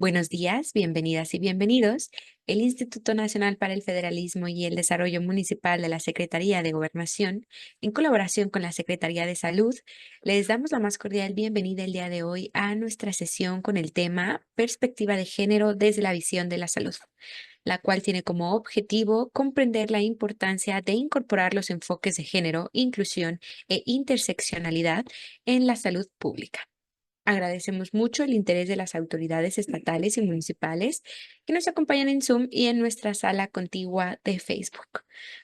Buenos días, bienvenidas y bienvenidos. El Instituto Nacional para el Federalismo y el Desarrollo Municipal de la Secretaría de Gobernación, en colaboración con la Secretaría de Salud, les damos la más cordial bienvenida el día de hoy a nuestra sesión con el tema Perspectiva de Género desde la visión de la salud, la cual tiene como objetivo comprender la importancia de incorporar los enfoques de género, inclusión e interseccionalidad en la salud pública. Agradecemos mucho el interés de las autoridades estatales y municipales que nos acompañan en Zoom y en nuestra sala contigua de Facebook.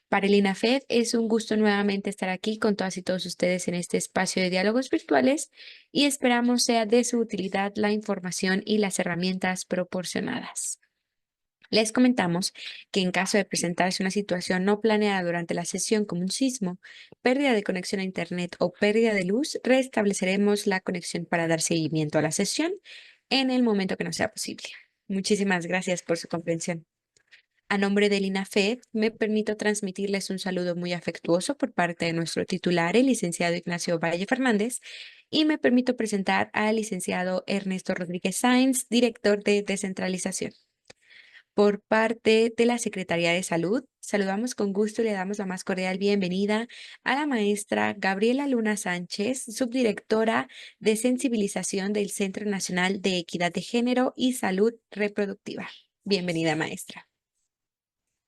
Para el INAFED es un gusto nuevamente estar aquí con todas y todos ustedes en este espacio de diálogos virtuales y esperamos sea de su utilidad la información y las herramientas proporcionadas. Les comentamos que en caso de presentarse una situación no planeada durante la sesión como un sismo, pérdida de conexión a Internet o pérdida de luz, restableceremos la conexión para dar seguimiento a la sesión en el momento que nos sea posible. Muchísimas gracias por su comprensión. A nombre del INAFED, me permito transmitirles un saludo muy afectuoso por parte de nuestro titular, el licenciado Ignacio Valle Fernández, y me permito presentar al licenciado Ernesto Rodríguez Sáenz, director de descentralización. Por parte de la Secretaría de Salud, saludamos con gusto y le damos la más cordial bienvenida a la maestra Gabriela Luna Sánchez, subdirectora de sensibilización del Centro Nacional de Equidad de Género y Salud Reproductiva. Bienvenida, maestra.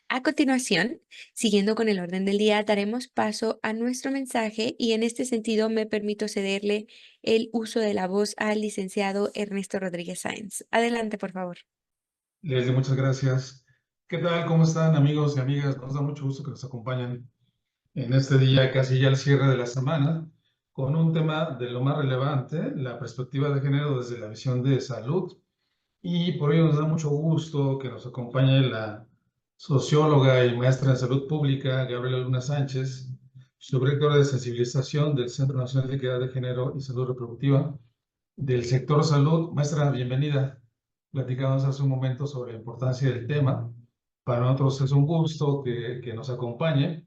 A continuación, siguiendo con el orden del día, daremos paso a nuestro mensaje y en este sentido me permito cederle el uso de la voz al licenciado Ernesto Rodríguez Sáenz. Adelante, por favor. Leslie, muchas gracias. ¿Qué tal? ¿Cómo están, amigos y amigas? Nos da mucho gusto que nos acompañen en este día, casi ya al cierre de la semana, con un tema de lo más relevante, la perspectiva de género desde la visión de salud. Y por ello nos da mucho gusto que nos acompañe la socióloga y maestra en salud pública, Gabriela Luna Sánchez, subdirectora de sensibilización del Centro Nacional de Equidad de Género y Salud Reproductiva del sector salud. Maestra, bienvenida. Platicamos hace un momento sobre la importancia del tema. Para nosotros es un gusto que nos acompañe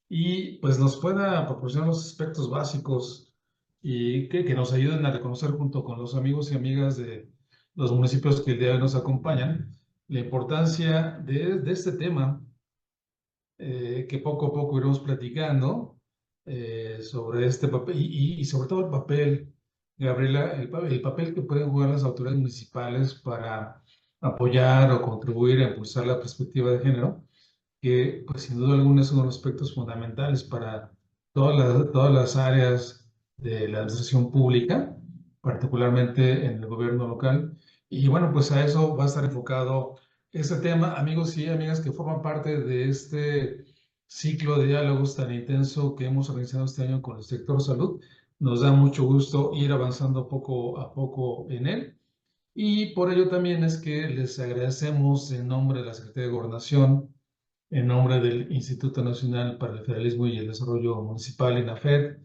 y pues nos pueda proporcionar los aspectos básicos y que nos ayuden a reconocer junto con los amigos y amigas de los municipios que el día de hoy nos acompañan la importancia de este tema que poco a poco iremos platicando sobre este papel y sobre todo el papel, Gabriela, el papel que pueden jugar las autoridades municipales para apoyar o contribuir a impulsar la perspectiva de género, que pues sin duda alguna es uno de los aspectos fundamentales para todas las áreas de la administración pública, particularmente en el gobierno local. Y bueno, pues a eso va a estar enfocado este tema, amigos y amigas que forman parte de este ciclo de diálogos tan intenso que hemos organizado este año con el sector salud. Nos da mucho gusto ir avanzando poco a poco en él. Y por ello también es que les agradecemos en nombre de la Secretaría de Gobernación, en nombre del Instituto Nacional para el Federalismo y el Desarrollo Municipal, INAFED,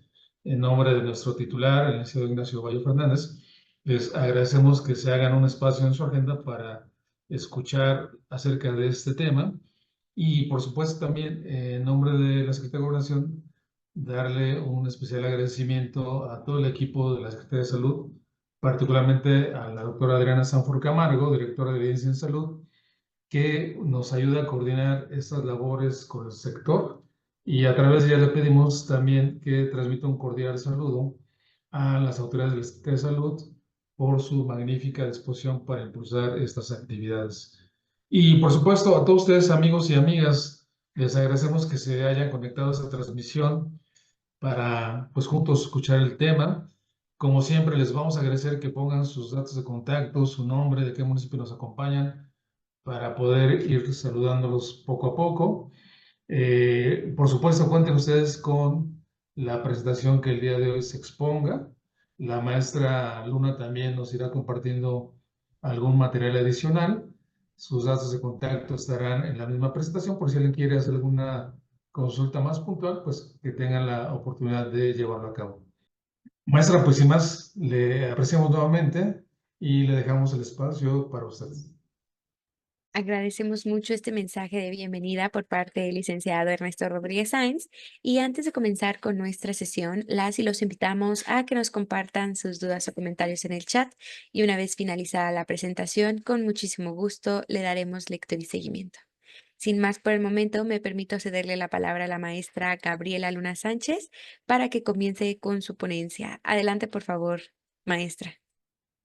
en nombre de nuestro titular, el licenciado Ignacio Valle Fernández, les agradecemos que se hagan un espacio en su agenda para escuchar acerca de este tema y, por supuesto, también en nombre de la Secretaría de Gobernación, darle un especial agradecimiento a todo el equipo de la Secretaría de Salud, particularmente a la doctora Adriana Sanford Camargo, directora de Evidencia en Salud, que nos ayuda a coordinar estas labores con el sector y a través de ella le pedimos también que transmita un cordial saludo a las autoridades del sector de salud por su magnífica disposición para impulsar estas actividades. Y por supuesto a todos ustedes amigos y amigas, les agradecemos que se hayan conectado a esta transmisión para pues juntos escuchar el tema. Como siempre les vamos a agradecer que pongan sus datos de contacto, su nombre, de qué municipio nos acompañan para poder ir saludándolos poco a poco. Por supuesto, cuenten ustedes con la presentación que el día de hoy se exponga. La maestra Luna también nos irá compartiendo algún material adicional. Sus datos de contacto estarán en la misma presentación por si alguien quiere hacer alguna consulta más puntual, pues que tengan la oportunidad de llevarlo a cabo. Maestra, pues sin más, le apreciamos nuevamente y le dejamos el espacio para ustedes. Agradecemos mucho este mensaje de bienvenida por parte del licenciado Ernesto Rodríguez Sáenz y antes de comenzar con nuestra sesión, las y los invitamos a que nos compartan sus dudas o comentarios en el chat y una vez finalizada la presentación, con muchísimo gusto le daremos lectura y seguimiento. Sin más por el momento, me permito cederle la palabra a la maestra Gabriela Luna Sánchez para que comience con su ponencia. Adelante, por favor, maestra.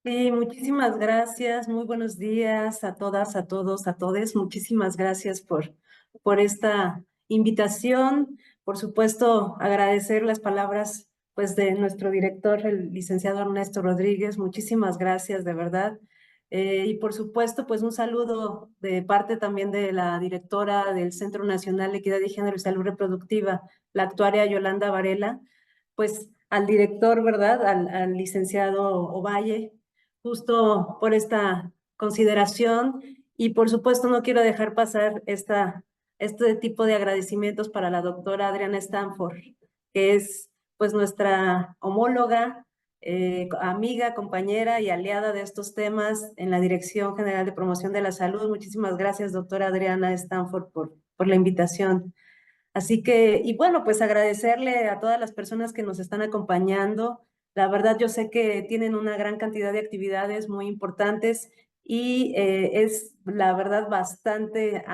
Sí, muchísimas gracias. Muy buenos días a todas, a todos, a todes. Muchísimas gracias por esta invitación. Por supuesto, agradecer las palabras pues, de nuestro director, el licenciado Ernesto Rodríguez. Muchísimas gracias, de verdad. Y por supuesto, pues un saludo de parte también de la directora del Centro Nacional de Equidad de Género y Salud Reproductiva, la actuaria Yolanda Varela, pues al director, ¿verdad? Al licenciado Ovalle, justo por esta consideración y por supuesto no quiero dejar pasar este tipo de agradecimientos para la doctora Adriana Stanford, que es pues nuestra homóloga, amiga, compañera y aliada de estos temas en la Dirección General de Promoción de la Salud. Muchísimas gracias, doctora Adriana Stanford, por la invitación. Así que, y bueno, pues agradecerle a todas las personas que nos están acompañando. La verdad, yo sé que tienen una gran cantidad de actividades muy importantes y es la verdad bastante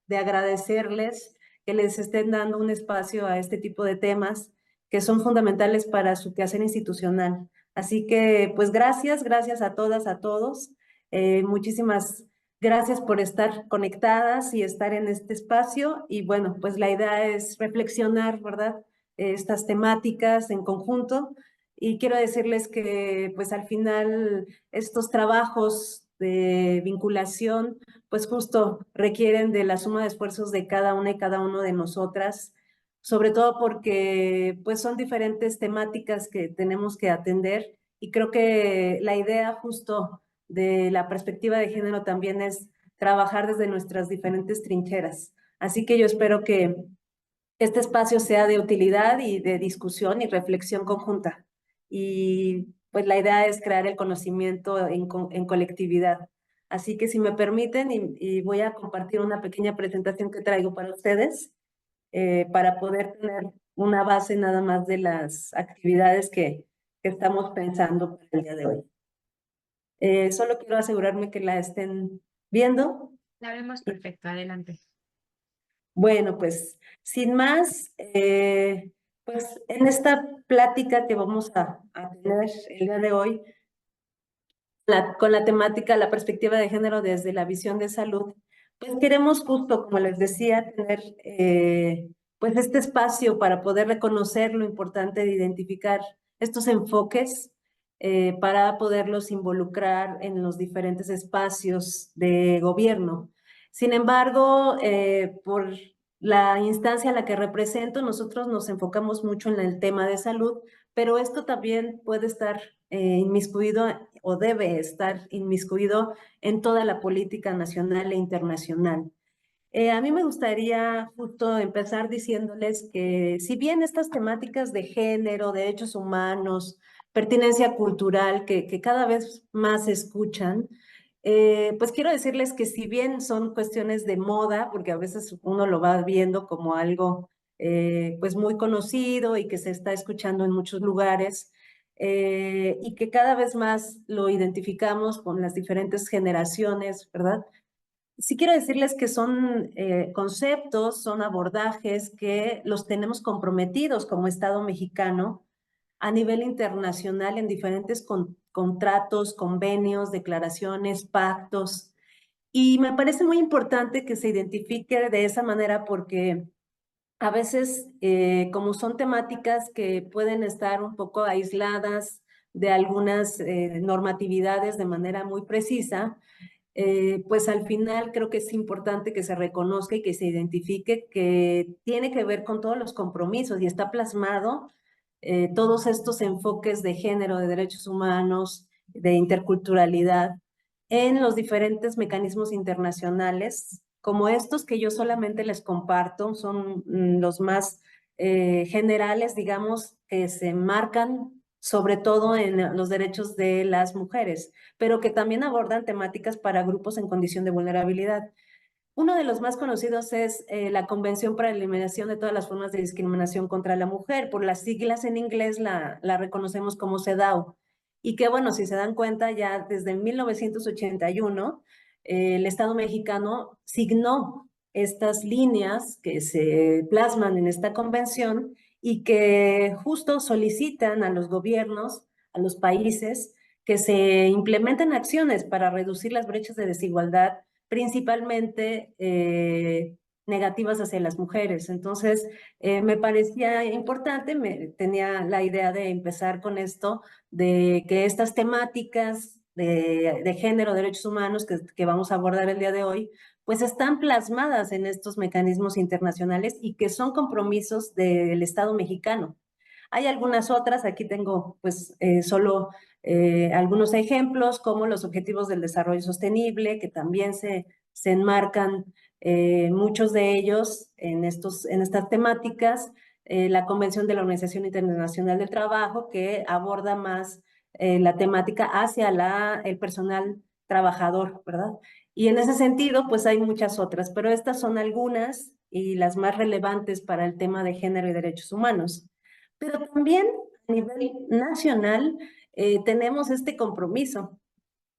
de agradecerles que les estén dando un espacio a este tipo de temas que son fundamentales para su quehacer institucional. Así que, pues gracias a todas, a todos. Muchísimas gracias por estar conectadas y estar en este espacio. Y bueno, pues la idea es reflexionar, ¿verdad? Estas temáticas en conjunto. Y quiero decirles que pues al final estos trabajos de vinculación pues justo requieren de la suma de esfuerzos de cada una y cada uno de nosotras, sobre todo porque pues son diferentes temáticas que tenemos que atender y creo que la idea justo de la perspectiva de género también es trabajar desde nuestras diferentes trincheras. Así que yo espero que este espacio sea de utilidad y de discusión y reflexión conjunta. Y pues la idea es crear el conocimiento en colectividad. Así que si me permiten, y voy a compartir una pequeña presentación que traigo para ustedes, para poder tener una base nada más de las actividades que estamos pensando para el día de hoy. Solo quiero asegurarme que la estén viendo. La vemos perfecto, adelante. Bueno, pues sin más, pues en esta plática que vamos a tener el día de hoy, con la temática, la perspectiva de género desde la visión de salud, pues queremos justo, como les decía, tener pues este espacio para poder reconocer lo importante de identificar estos enfoques para poderlos involucrar en los diferentes espacios de gobierno. Sin embargo, por la instancia a la que represento, nosotros nos enfocamos mucho en el tema de salud, pero esto también puede estar inmiscuido o debe estar inmiscuido en toda la política nacional e internacional. A mí me gustaría justo empezar diciéndoles que si bien estas temáticas de género, derechos humanos, pertinencia cultural que cada vez más se escuchan, pues quiero decirles que si bien son cuestiones de moda, porque a veces uno lo va viendo como algo pues muy conocido y que se está escuchando en muchos lugares, y que cada vez más lo identificamos con las diferentes generaciones, ¿verdad? Sí quiero decirles que son conceptos, son abordajes que los tenemos comprometidos como Estado mexicano a nivel internacional en diferentes contratos, convenios, declaraciones, pactos. Y me parece muy importante que se identifique de esa manera porque a veces, como son temáticas que pueden estar un poco aisladas de algunas normatividades de manera muy precisa, pues al final creo que es importante que se reconozca y que se identifique que tiene que ver con todos los compromisos y está plasmado todos estos enfoques de género, de derechos humanos, de interculturalidad en los diferentes mecanismos internacionales, como estos que yo solamente les comparto, son los más generales, digamos, que se marcan sobre todo en los derechos de las mujeres, pero que también abordan temáticas para grupos en condición de vulnerabilidad. Uno de los más conocidos es la Convención para la Eliminación de todas las formas de discriminación contra la mujer. Por las siglas en inglés la reconocemos como CEDAW. Y que bueno, si se dan cuenta, ya desde 1981 el Estado mexicano signó estas líneas que se plasman en esta convención y que justo solicitan a los gobiernos, a los países, que se implementen acciones para reducir las brechas de desigualdad principalmente negativas hacia las mujeres. Entonces, me parecía importante, tenía la idea de empezar con esto, de que estas temáticas de género, derechos humanos que vamos a abordar el día de hoy, pues están plasmadas en estos mecanismos internacionales y que son compromisos del Estado mexicano. Hay algunas otras, aquí tengo pues solo algunos ejemplos, como los Objetivos del Desarrollo Sostenible, que también se enmarcan muchos de ellos en estas temáticas, la Convención de la Organización Internacional del Trabajo, que aborda más la temática hacia el personal trabajador, ¿verdad? Y en ese sentido, pues hay muchas otras, pero estas son algunas y las más relevantes para el tema de género y derechos humanos. Pero también a nivel nacional tenemos este compromiso.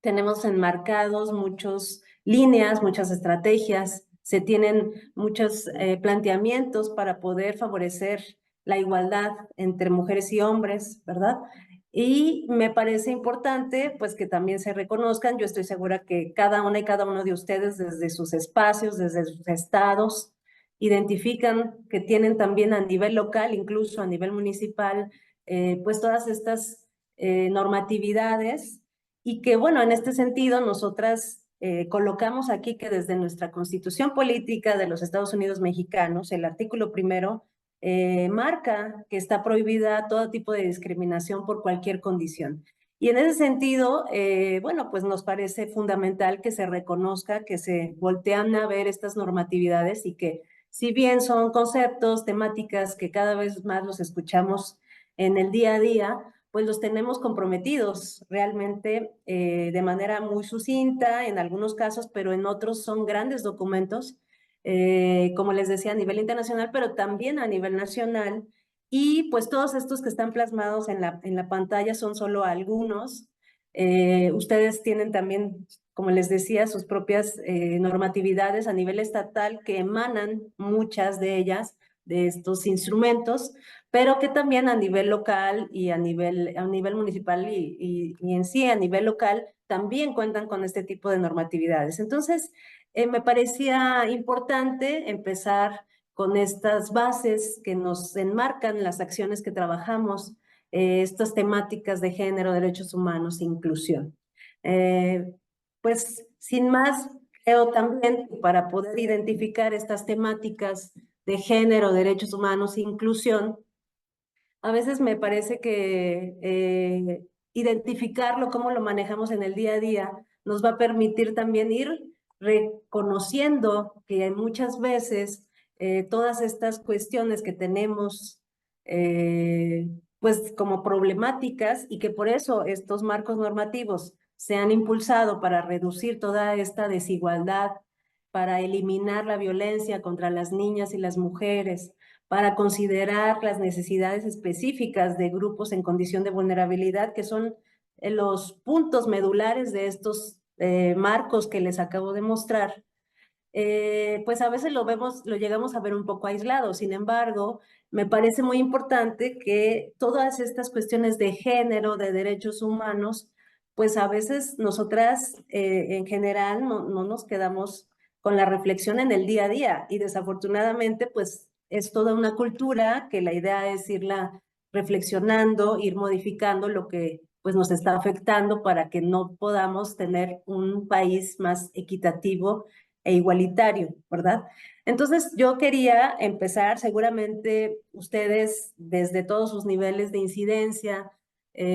Tenemos enmarcados muchas líneas, muchas estrategias, se tienen muchos planteamientos para poder favorecer la igualdad entre mujeres y hombres, ¿verdad? Y me parece importante, pues, que también se reconozcan. Yo estoy segura que cada una y cada uno de ustedes, desde sus espacios, desde sus estados, identifican que tienen también a nivel local, incluso a nivel municipal, pues todas estas normatividades y que, bueno, en este sentido, nosotras colocamos aquí que desde nuestra Constitución Política de los Estados Unidos Mexicanos, el artículo primero marca que está prohibida todo tipo de discriminación por cualquier condición. Y en ese sentido, bueno, pues nos parece fundamental que se reconozca, que se voltean a ver estas normatividades y que si bien son conceptos, temáticas que cada vez más los escuchamos en el día a día, pues los tenemos comprometidos realmente de manera muy sucinta en algunos casos, pero en otros son grandes documentos, como les decía, a nivel internacional, pero también a nivel nacional. Y pues todos estos que están plasmados en la pantalla son solo algunos. Ustedes tienen también, como les decía, sus propias normatividades a nivel estatal que emanan muchas de ellas de estos instrumentos, pero que también a nivel local y a nivel municipal y en sí a nivel local también cuentan con este tipo de normatividades. Entonces, me parecía importante empezar con estas bases que nos enmarcan las acciones que trabajamos, estas temáticas de género, derechos humanos e inclusión. Pues sin más, creo también que para poder identificar estas temáticas de género, derechos humanos e inclusión, a veces me parece que identificarlo, cómo lo manejamos en el día a día, nos va a permitir también ir reconociendo que muchas veces todas estas cuestiones que tenemos, pues como problemáticas y que por eso estos marcos normativos se han impulsado para reducir toda esta desigualdad, para eliminar la violencia contra las niñas y las mujeres, para considerar las necesidades específicas de grupos en condición de vulnerabilidad, que son los puntos medulares de estos marcos que les acabo de mostrar, pues a veces lo llegamos a ver un poco aislado. Sin embargo, me parece muy importante que todas estas cuestiones de género, de derechos humanos, pues a veces nosotras en general no nos quedamos con la reflexión en el día a día y desafortunadamente pues es toda una cultura que la idea es irla reflexionando, ir modificando lo que pues nos está afectando para que no podamos tener un país más equitativo e igualitario, ¿verdad? Entonces yo quería empezar, seguramente ustedes desde todos sus niveles de incidencia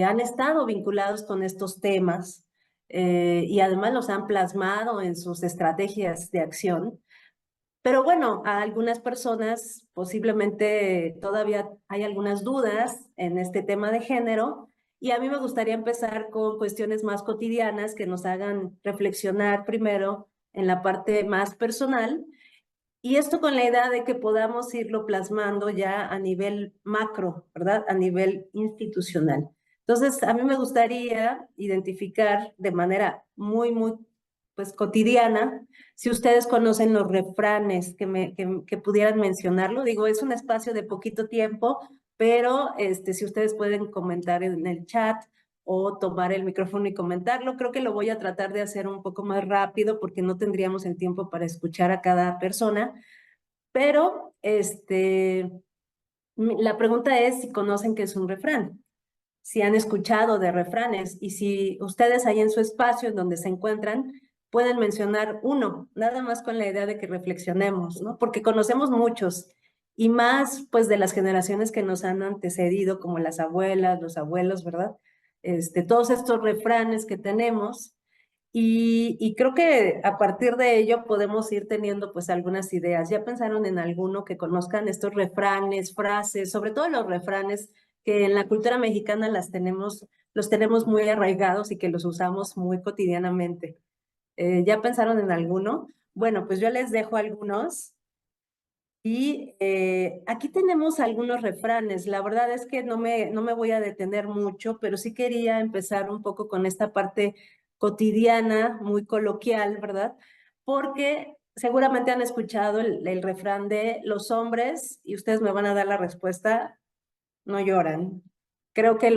han estado vinculados con estos temas y además los han plasmado en sus estrategias de acción. Pero bueno, a algunas personas posiblemente todavía hay algunas dudas en este tema de género Y a mí me gustaría empezar con cuestiones más cotidianas que nos hagan reflexionar primero en la parte más personal, y esto con la idea de que podamos irlo plasmando ya a nivel macro, ¿verdad? A nivel institucional. Entonces, a mí me gustaría identificar de manera muy, pues, cotidiana, si ustedes conocen los refranes que pudieran mencionarlo. Digo, es un espacio de poquito tiempo, pero si ustedes pueden comentar en el chat o tomar el micrófono y comentarlo. Creo que lo voy a tratar de hacer un poco más rápido porque no tendríamos el tiempo para escuchar a cada persona, pero la pregunta es si conocen qué es un refrán, si han escuchado de refranes y si ustedes ahí en su espacio en donde se encuentran pueden mencionar uno, nada más con la idea de que reflexionemos, ¿no? Porque conocemos muchos y más pues de las generaciones que nos han antecedido, como las abuelas, los abuelos, ¿verdad? Todos estos refranes que tenemos y creo que a partir de ello podemos ir teniendo pues algunas ideas. ¿Ya pensaron en alguno que conozcan estos refranes, frases, sobre todo los refranes que en la cultura mexicana los tenemos muy arraigados y que los usamos muy cotidianamente? ¿Ya pensaron en alguno? Bueno, pues yo les dejo algunos. Y aquí tenemos algunos refranes. La verdad es que no me voy a detener mucho, pero sí quería empezar un poco con esta parte cotidiana, muy coloquial, ¿verdad? Porque seguramente han escuchado el refrán de los hombres, y ustedes me van a dar la respuesta, no lloran. Creo que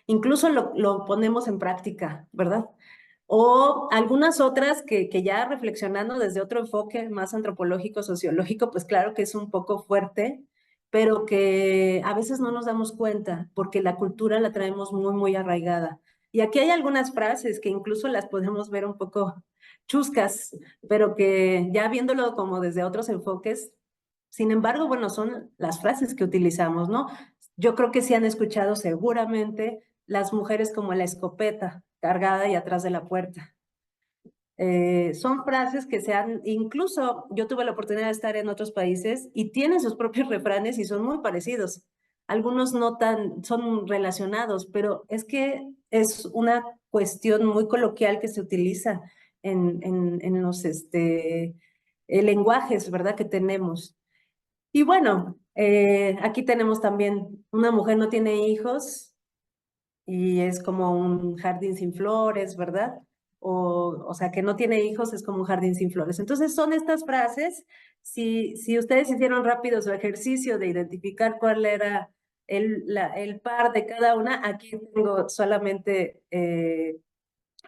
incluso lo ponemos en práctica, ¿verdad? O algunas otras que ya reflexionando desde otro enfoque más antropológico, sociológico, pues claro que es un poco fuerte, pero que a veces no nos damos cuenta porque la cultura la traemos muy arraigada. Y aquí hay algunas frases que incluso las podemos ver un poco chuscas, pero que ya viéndolo como desde otros enfoques, sin embargo, bueno, son las frases que utilizamos, ¿no? Yo creo que sí han escuchado seguramente las mujeres como la escopeta cargada y atrás de la puerta. Son frases que incluso yo tuve la oportunidad de estar en otros países y tienen sus propios refranes y son muy parecidos. Algunos no son relacionados, pero es que es una cuestión muy coloquial que se utiliza en los lenguajes, ¿verdad? Que tenemos. Y bueno, aquí tenemos también, una mujer no tiene hijos y es como un jardín sin flores, ¿verdad? O sea, que no tiene hijos es como un jardín sin flores. Entonces son estas frases, si ustedes hicieron rápido su ejercicio de identificar cuál era el par de cada una, aquí tengo solamente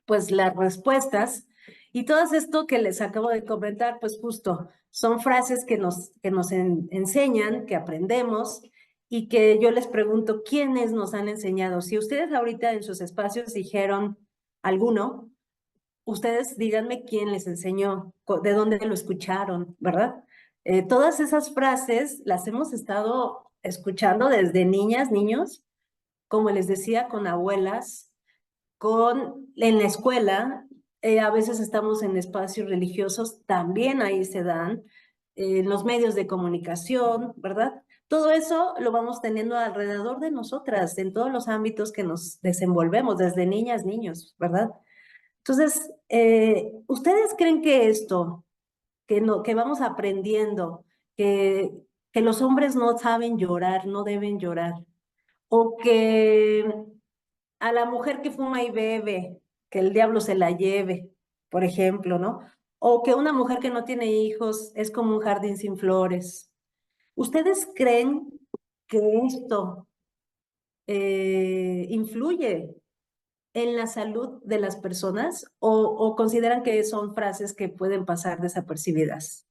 pues las respuestas. Y todo esto que les acabo de comentar, pues justo son frases que nos enseñan, que aprendemos y que yo les pregunto, ¿quiénes nos han enseñado? Si ustedes ahorita en sus espacios dijeron alguno, ustedes díganme quién les enseñó, de dónde lo escucharon, ¿verdad? Todas esas frases las hemos estado escuchando desde niñas, niños, como les decía, con abuelas, en la escuela, a veces estamos en espacios religiosos, también ahí se dan, en los medios de comunicación, ¿verdad? Todo eso lo vamos teniendo alrededor de nosotras, en todos los ámbitos que nos desenvolvemos, desde niñas, niños, ¿verdad? Entonces, ¿ustedes creen que esto, que vamos aprendiendo, que, que los hombres no saben llorar, no deben llorar, o que a la mujer que fuma y bebe, que el diablo se la lleve, por ejemplo, ¿no? O que una mujer que no tiene hijos es como un jardín sin flores? ¿Ustedes creen que esto influye en la salud de las personas o consideran que son frases que pueden pasar desapercibidas?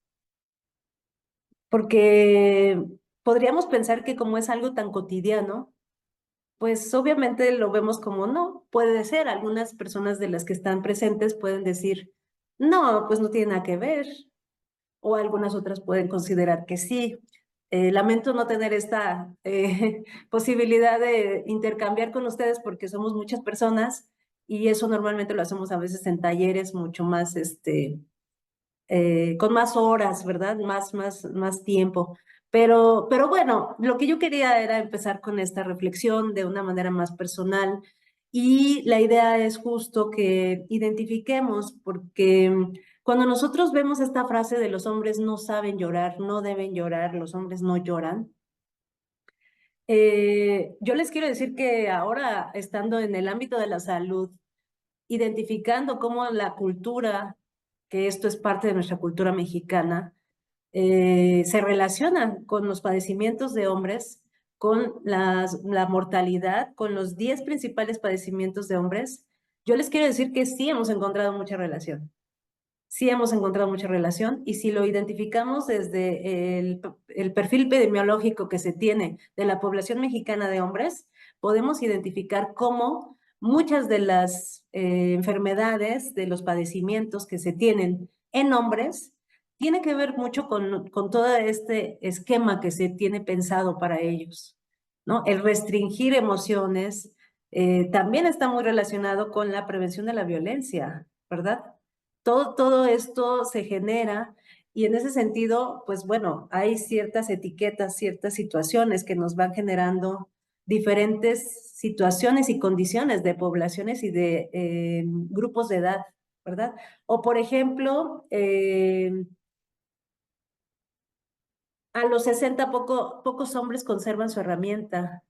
Porque podríamos pensar que como es algo tan cotidiano, pues obviamente lo vemos como no, puede ser. Algunas personas de las que están presentes pueden decir, no, pues no tiene nada que ver, o algunas otras pueden considerar que sí. Lamento no tener esta posibilidad de intercambiar con ustedes porque somos muchas personas y eso normalmente lo hacemos a veces en talleres mucho más con más horas, ¿verdad? Más tiempo. Pero bueno, lo que yo quería era empezar con esta reflexión de una manera más personal y la idea es justo que identifiquemos, porque cuando nosotros vemos esta frase de los hombres no saben llorar, no deben llorar, los hombres no lloran, yo les quiero decir que ahora, estando en el ámbito de la salud, identificando cómo la cultura, que esto es parte de nuestra cultura mexicana, se relacionan con los padecimientos de hombres, con la mortalidad, con los 10 principales padecimientos de hombres, yo les quiero decir que sí hemos encontrado mucha relación. Sí hemos encontrado mucha relación y si lo identificamos desde el perfil epidemiológico que se tiene de la población mexicana de hombres, podemos identificar cómo muchas de las enfermedades, de los padecimientos que se tienen en hombres, tiene que ver mucho con todo este esquema que se tiene pensado para ellos, ¿no? El restringir emociones también está muy relacionado con la prevención de la violencia, ¿verdad? Todo esto se genera y en ese sentido, pues bueno, hay ciertas etiquetas, ciertas situaciones que nos van generando diferentes situaciones y condiciones de poblaciones y de grupos de edad, ¿verdad? O por ejemplo, a los 60 pocos hombres conservan su herramienta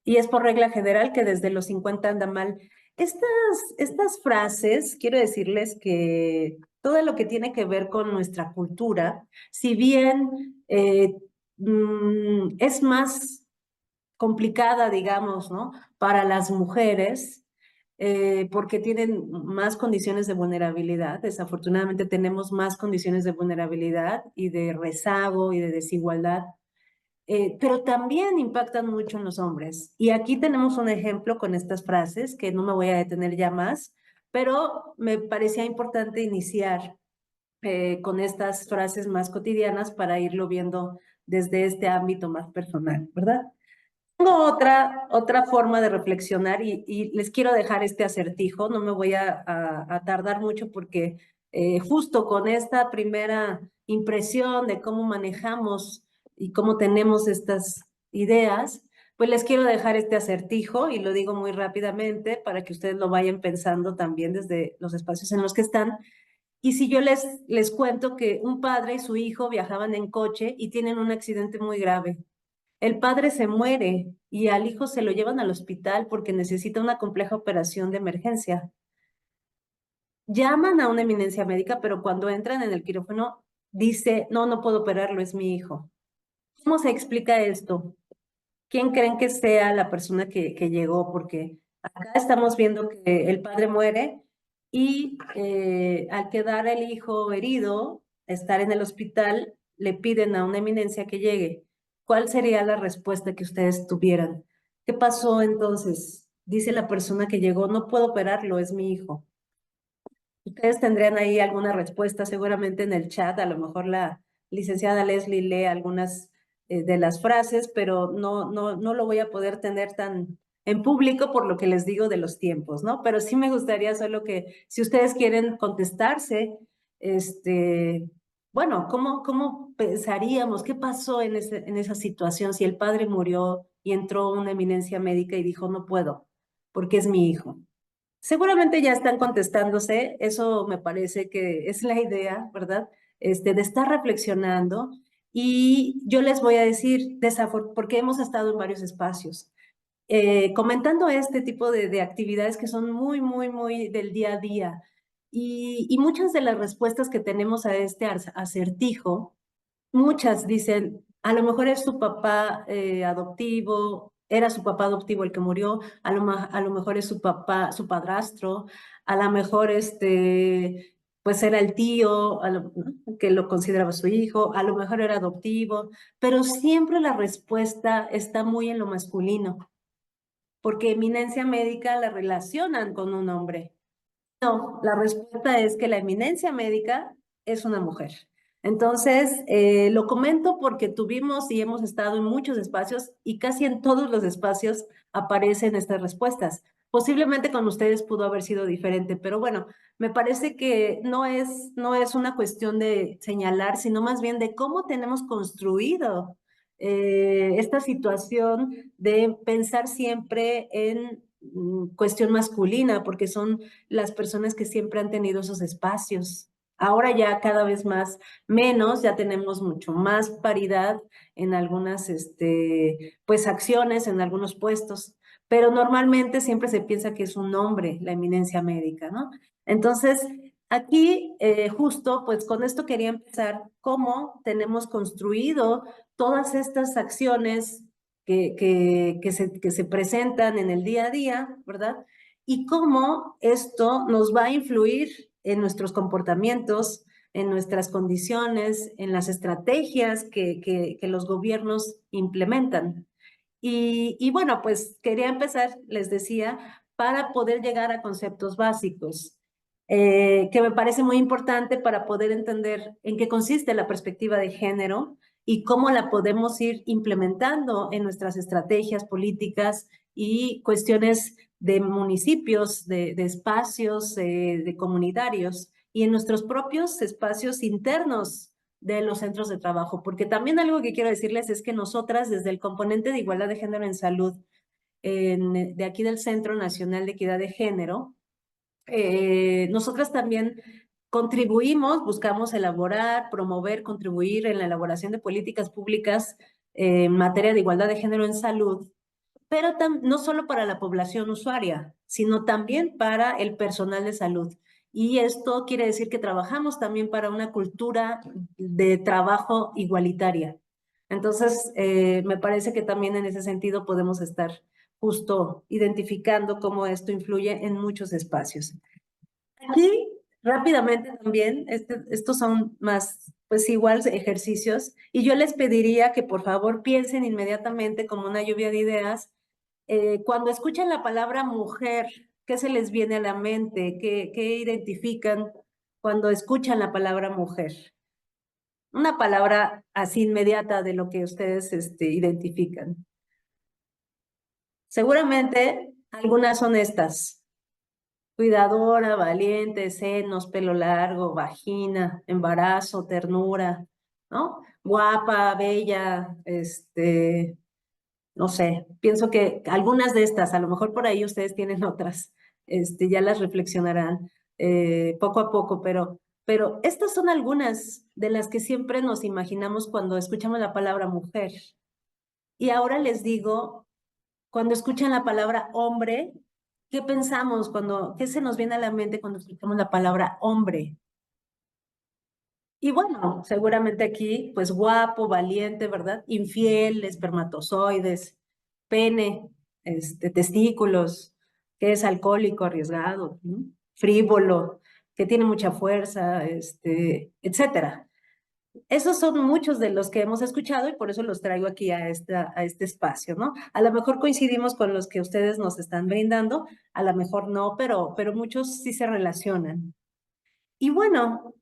y es por regla general que desde los 50 anda mal. Estas frases, quiero decirles que todo lo que tiene que ver con nuestra cultura, si bien es más complicada, digamos, ¿no? Para las mujeres, porque tienen más condiciones de vulnerabilidad. Desafortunadamente tenemos más condiciones de vulnerabilidad y de rezago y de desigualdad, pero también impactan mucho en los hombres. Y aquí tenemos un ejemplo con estas frases, que no me voy a detener ya más, pero me parecía importante iniciar con estas frases más cotidianas para irlo viendo desde este ámbito más personal, ¿verdad? Tengo otra forma de reflexionar y les quiero dejar este acertijo, no me voy a tardar mucho porque justo con esta primera impresión de cómo manejamos y cómo tenemos estas ideas, pues les quiero dejar este acertijo y lo digo muy rápidamente para que ustedes lo vayan pensando también desde los espacios en los que están. Y si yo les cuento que un padre y su hijo viajaban en coche y tienen un accidente muy grave. El padre se muere y al hijo se lo llevan al hospital porque necesita una compleja operación de emergencia. Llaman a una eminencia médica, pero cuando entran en el quirófano dice, no, no puedo operarlo, es mi hijo. ¿Cómo se explica esto? ¿Quién creen que sea la persona que llegó? Porque acá estamos viendo que el padre muere y al quedar el hijo herido, estar en el hospital, le piden a una eminencia que llegue. ¿Cuál sería la respuesta que ustedes tuvieran? ¿Qué pasó entonces? Dice la persona que llegó, no puedo operarlo, es mi hijo. Ustedes tendrían ahí alguna respuesta seguramente en el chat, a lo mejor la licenciada Leslie lee algunas de las frases, pero no lo voy a poder tener tan en público por lo que les digo de los tiempos, ¿no? Pero sí me gustaría solo que si ustedes quieren contestarse, bueno, ¿cómo pensaríamos? ¿Qué pasó en esa situación si el padre murió y entró una eminencia médica y dijo, no puedo, porque es mi hijo? Seguramente ya están contestándose, eso me parece que es la idea, ¿verdad? De estar reflexionando y yo les voy a decir, porque hemos estado en varios espacios, comentando este tipo de actividades que son muy del día a día y muchas de las respuestas que tenemos a este acertijo. Muchas dicen, a lo mejor es su papá adoptivo, era su papá adoptivo el que murió, a lo mejor es su papá, su padrastro, a lo mejor pues era el tío ¿no? que lo consideraba su hijo, a lo mejor era adoptivo, pero siempre la respuesta está muy en lo masculino, porque eminencia médica la relacionan con un hombre. No, la respuesta es que la eminencia médica es una mujer. Entonces, lo comento porque tuvimos y hemos estado en muchos espacios y casi en todos los espacios aparecen estas respuestas. Posiblemente con ustedes pudo haber sido diferente, pero bueno, me parece que no es una cuestión de señalar, sino más bien de cómo tenemos construido esta situación de pensar siempre en cuestión masculina, porque son las personas que siempre han tenido esos espacios. Ahora ya cada vez más menos, ya tenemos mucho más paridad en algunas pues acciones, en algunos puestos, pero normalmente siempre se piensa que es un hombre la eminencia médica, ¿no? Entonces, aquí justo, pues con esto quería empezar, cómo tenemos construido todas estas acciones que se presentan en el día a día, ¿verdad? Y cómo esto nos va a influir en nuestros comportamientos, en nuestras condiciones, en las estrategias que los gobiernos implementan. Y bueno, pues quería empezar, les decía, para poder llegar a conceptos básicos, que me parece muy importante para poder entender en qué consiste la perspectiva de género y cómo la podemos ir implementando en nuestras estrategias políticas y cuestiones de municipios, de espacios, de comunitarios y en nuestros propios espacios internos de los centros de trabajo, porque también algo que quiero decirles es que nosotras desde el componente de igualdad de género en salud, de aquí del Centro Nacional de Equidad de Género, nosotras también contribuimos, buscamos elaborar, promover, contribuir en la elaboración de políticas públicas en materia de igualdad de género en salud, pero no solo para la población usuaria, sino también para el personal de salud. Y esto quiere decir que trabajamos también para una cultura de trabajo igualitaria. Entonces, me parece que también en ese sentido podemos estar justo identificando cómo esto influye en muchos espacios. Aquí, rápidamente también, estos son más, pues igual ejercicios, y yo les pediría que por favor piensen inmediatamente como una lluvia de ideas cuando escuchan la palabra mujer, ¿qué se les viene a la mente? ¿Qué identifican cuando escuchan la palabra mujer? Una palabra así inmediata de lo que ustedes identifican. Seguramente algunas son estas: cuidadora, valiente, senos, pelo largo, vagina, embarazo, ternura, ¿no? Guapa, bella, no sé, pienso que algunas de estas, a lo mejor por ahí ustedes tienen otras, ya las reflexionarán poco a poco, pero estas son algunas de las que siempre nos imaginamos cuando escuchamos la palabra mujer. Y ahora les digo, cuando escuchan la palabra hombre, ¿qué pensamos qué se nos viene a la mente cuando escuchamos la palabra hombre? Y bueno, seguramente aquí, pues guapo, valiente, ¿verdad? Infiel, espermatozoides, pene, testículos, que es alcohólico, arriesgado, ¿no? Frívolo, que tiene mucha fuerza, etcétera. Esos son muchos de los que hemos escuchado y por eso los traigo aquí a este espacio, ¿no? A lo mejor coincidimos con los que ustedes nos están brindando, a lo mejor no, pero muchos sí se relacionan. Y bueno,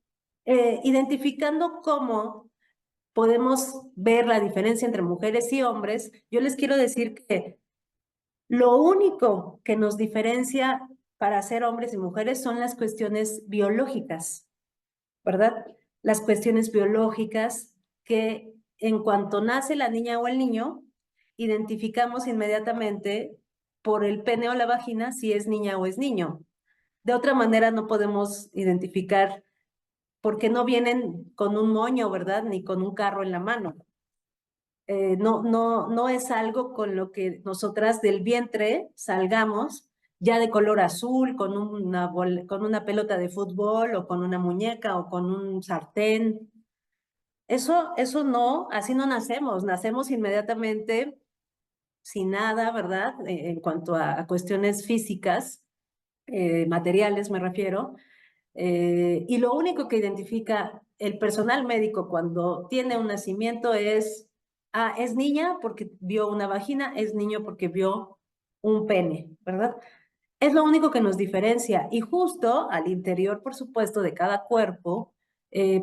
identificando cómo podemos ver la diferencia entre mujeres y hombres, yo les quiero decir que lo único que nos diferencia para ser hombres y mujeres son las cuestiones biológicas, ¿verdad? Las cuestiones biológicas que en cuanto nace la niña o el niño, identificamos inmediatamente por el pene o la vagina si es niña o es niño. De otra manera no podemos identificar porque no vienen con un moño, ¿verdad? Ni con un carro en la mano. No es algo con lo que nosotras del vientre salgamos ya de color azul, con una pelota de fútbol o con una muñeca o con un sartén. Eso no, así no nacemos. Nacemos inmediatamente sin nada, ¿verdad? En cuanto a cuestiones físicas, materiales me refiero. Y lo único que identifica el personal médico cuando tiene un nacimiento es niña porque vio una vagina, es niño porque vio un pene, ¿verdad? Es lo único que nos diferencia. Y justo al interior, por supuesto, de cada cuerpo,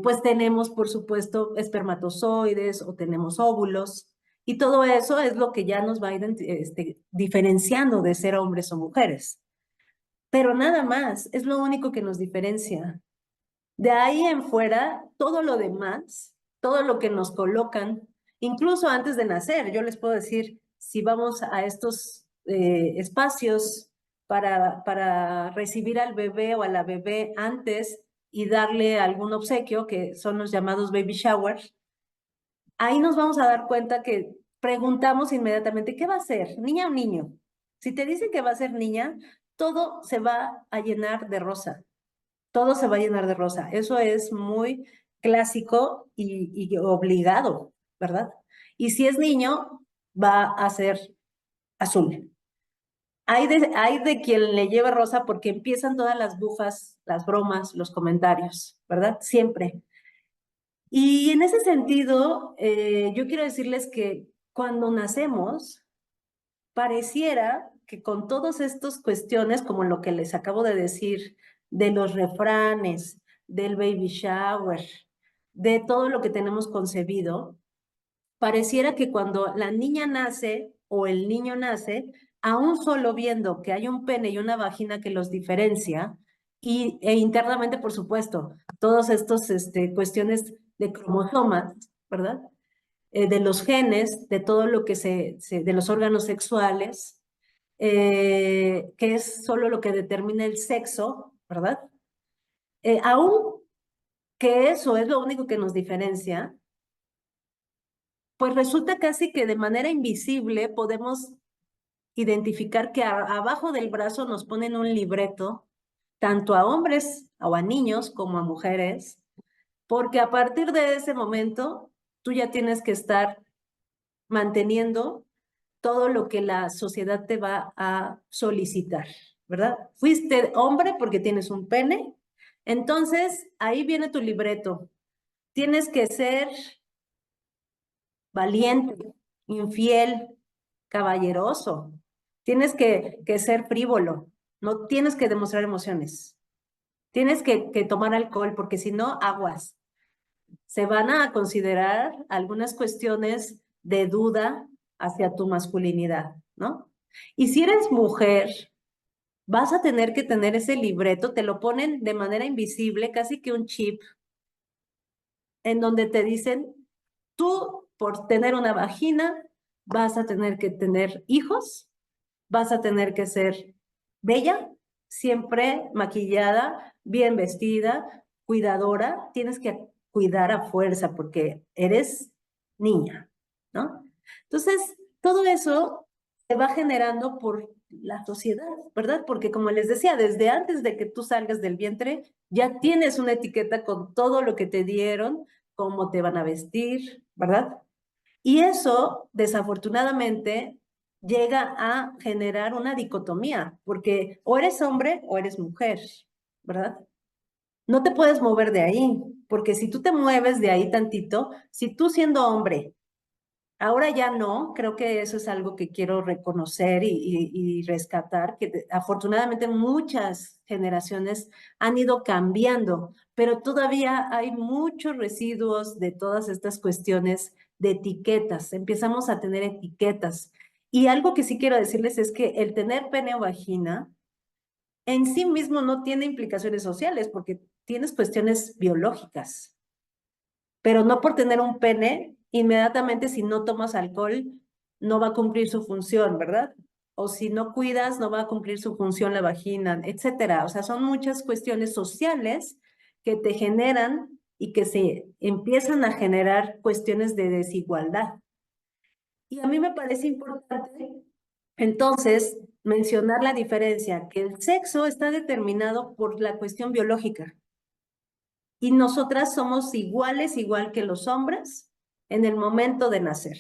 pues tenemos, por supuesto, espermatozoides o tenemos óvulos. Y todo eso es lo que ya nos va diferenciando de ser hombres o mujeres. Pero nada más, es lo único que nos diferencia. De ahí en fuera, todo lo demás, todo lo que nos colocan, incluso antes de nacer, yo les puedo decir, si vamos a estos espacios para recibir al bebé o a la bebé antes y darle algún obsequio, que son los llamados baby showers, ahí nos vamos a dar cuenta que preguntamos inmediatamente, ¿qué va a ser? ¿Niña o niño? Si te dicen que va a ser niña, todo se va a llenar de rosa. Todo se va a llenar de rosa. Eso es muy clásico y obligado, ¿verdad? Y si es niño, va a ser azul. Hay de quien le lleve rosa porque empiezan todas las bufas, las bromas, los comentarios, ¿verdad? Siempre. Y en ese sentido, yo quiero decirles que cuando nacemos, pareciera que con todas estas cuestiones, como lo que les acabo de decir, de los refranes, del baby shower, de todo lo que tenemos concebido, pareciera que cuando la niña nace o el niño nace, aún solo viendo que hay un pene y una vagina que los diferencia, e internamente, por supuesto, todas estas cuestiones de cromosomas, ¿verdad? De los genes, de todo lo que de los órganos sexuales, que es solo lo que determina el sexo, ¿verdad? Aún que eso es lo único que nos diferencia, pues resulta casi que de manera invisible podemos identificar que abajo del brazo nos ponen un libreto, tanto a hombres o a niños como a mujeres, porque a partir de ese momento tú ya tienes que estar manteniendo todo lo que la sociedad te va a solicitar, ¿verdad? Fuiste hombre porque tienes un pene, entonces ahí viene tu libreto. Tienes que ser valiente, infiel, caballeroso. Tienes que ser frívolo. No tienes que demostrar emociones. Tienes que tomar alcohol porque si no, aguas. Se van a considerar algunas cuestiones de duda hacia tu masculinidad, ¿no? Y si eres mujer, vas a tener que tener ese libreto, te lo ponen de manera invisible, casi que un chip, en donde te dicen, tú por tener una vagina, vas a tener que tener hijos, vas a tener que ser bella, siempre maquillada, bien vestida, cuidadora, tienes que cuidar a fuerza porque eres niña, ¿no? Entonces, todo eso se va generando por la sociedad, ¿verdad? Porque como les decía, desde antes de que tú salgas del vientre, ya tienes una etiqueta con todo lo que te dieron, cómo te van a vestir, ¿verdad? Y eso, desafortunadamente, llega a generar una dicotomía, porque o eres hombre o eres mujer, ¿verdad? No te puedes mover de ahí, porque si tú te mueves de ahí tantito, si tú siendo hombre, ahora ya no, creo que eso es algo que quiero reconocer y rescatar, que afortunadamente muchas generaciones han ido cambiando, pero todavía hay muchos residuos de todas estas cuestiones de etiquetas. Empezamos a tener etiquetas. Y algo que sí quiero decirles es que el tener pene o vagina en sí mismo no tiene implicaciones sociales porque tienes cuestiones biológicas, pero no por tener un pene, inmediatamente si no tomas alcohol, no va a cumplir su función, ¿verdad? O si no cuidas, no va a cumplir su función la vagina, etcétera. O sea, son muchas cuestiones sociales que te generan y que se empiezan a generar cuestiones de desigualdad. Y a mí me parece importante, entonces, mencionar la diferencia, que el sexo está determinado por la cuestión biológica. Y nosotras somos iguales, igual que los hombres, en el momento de nacer.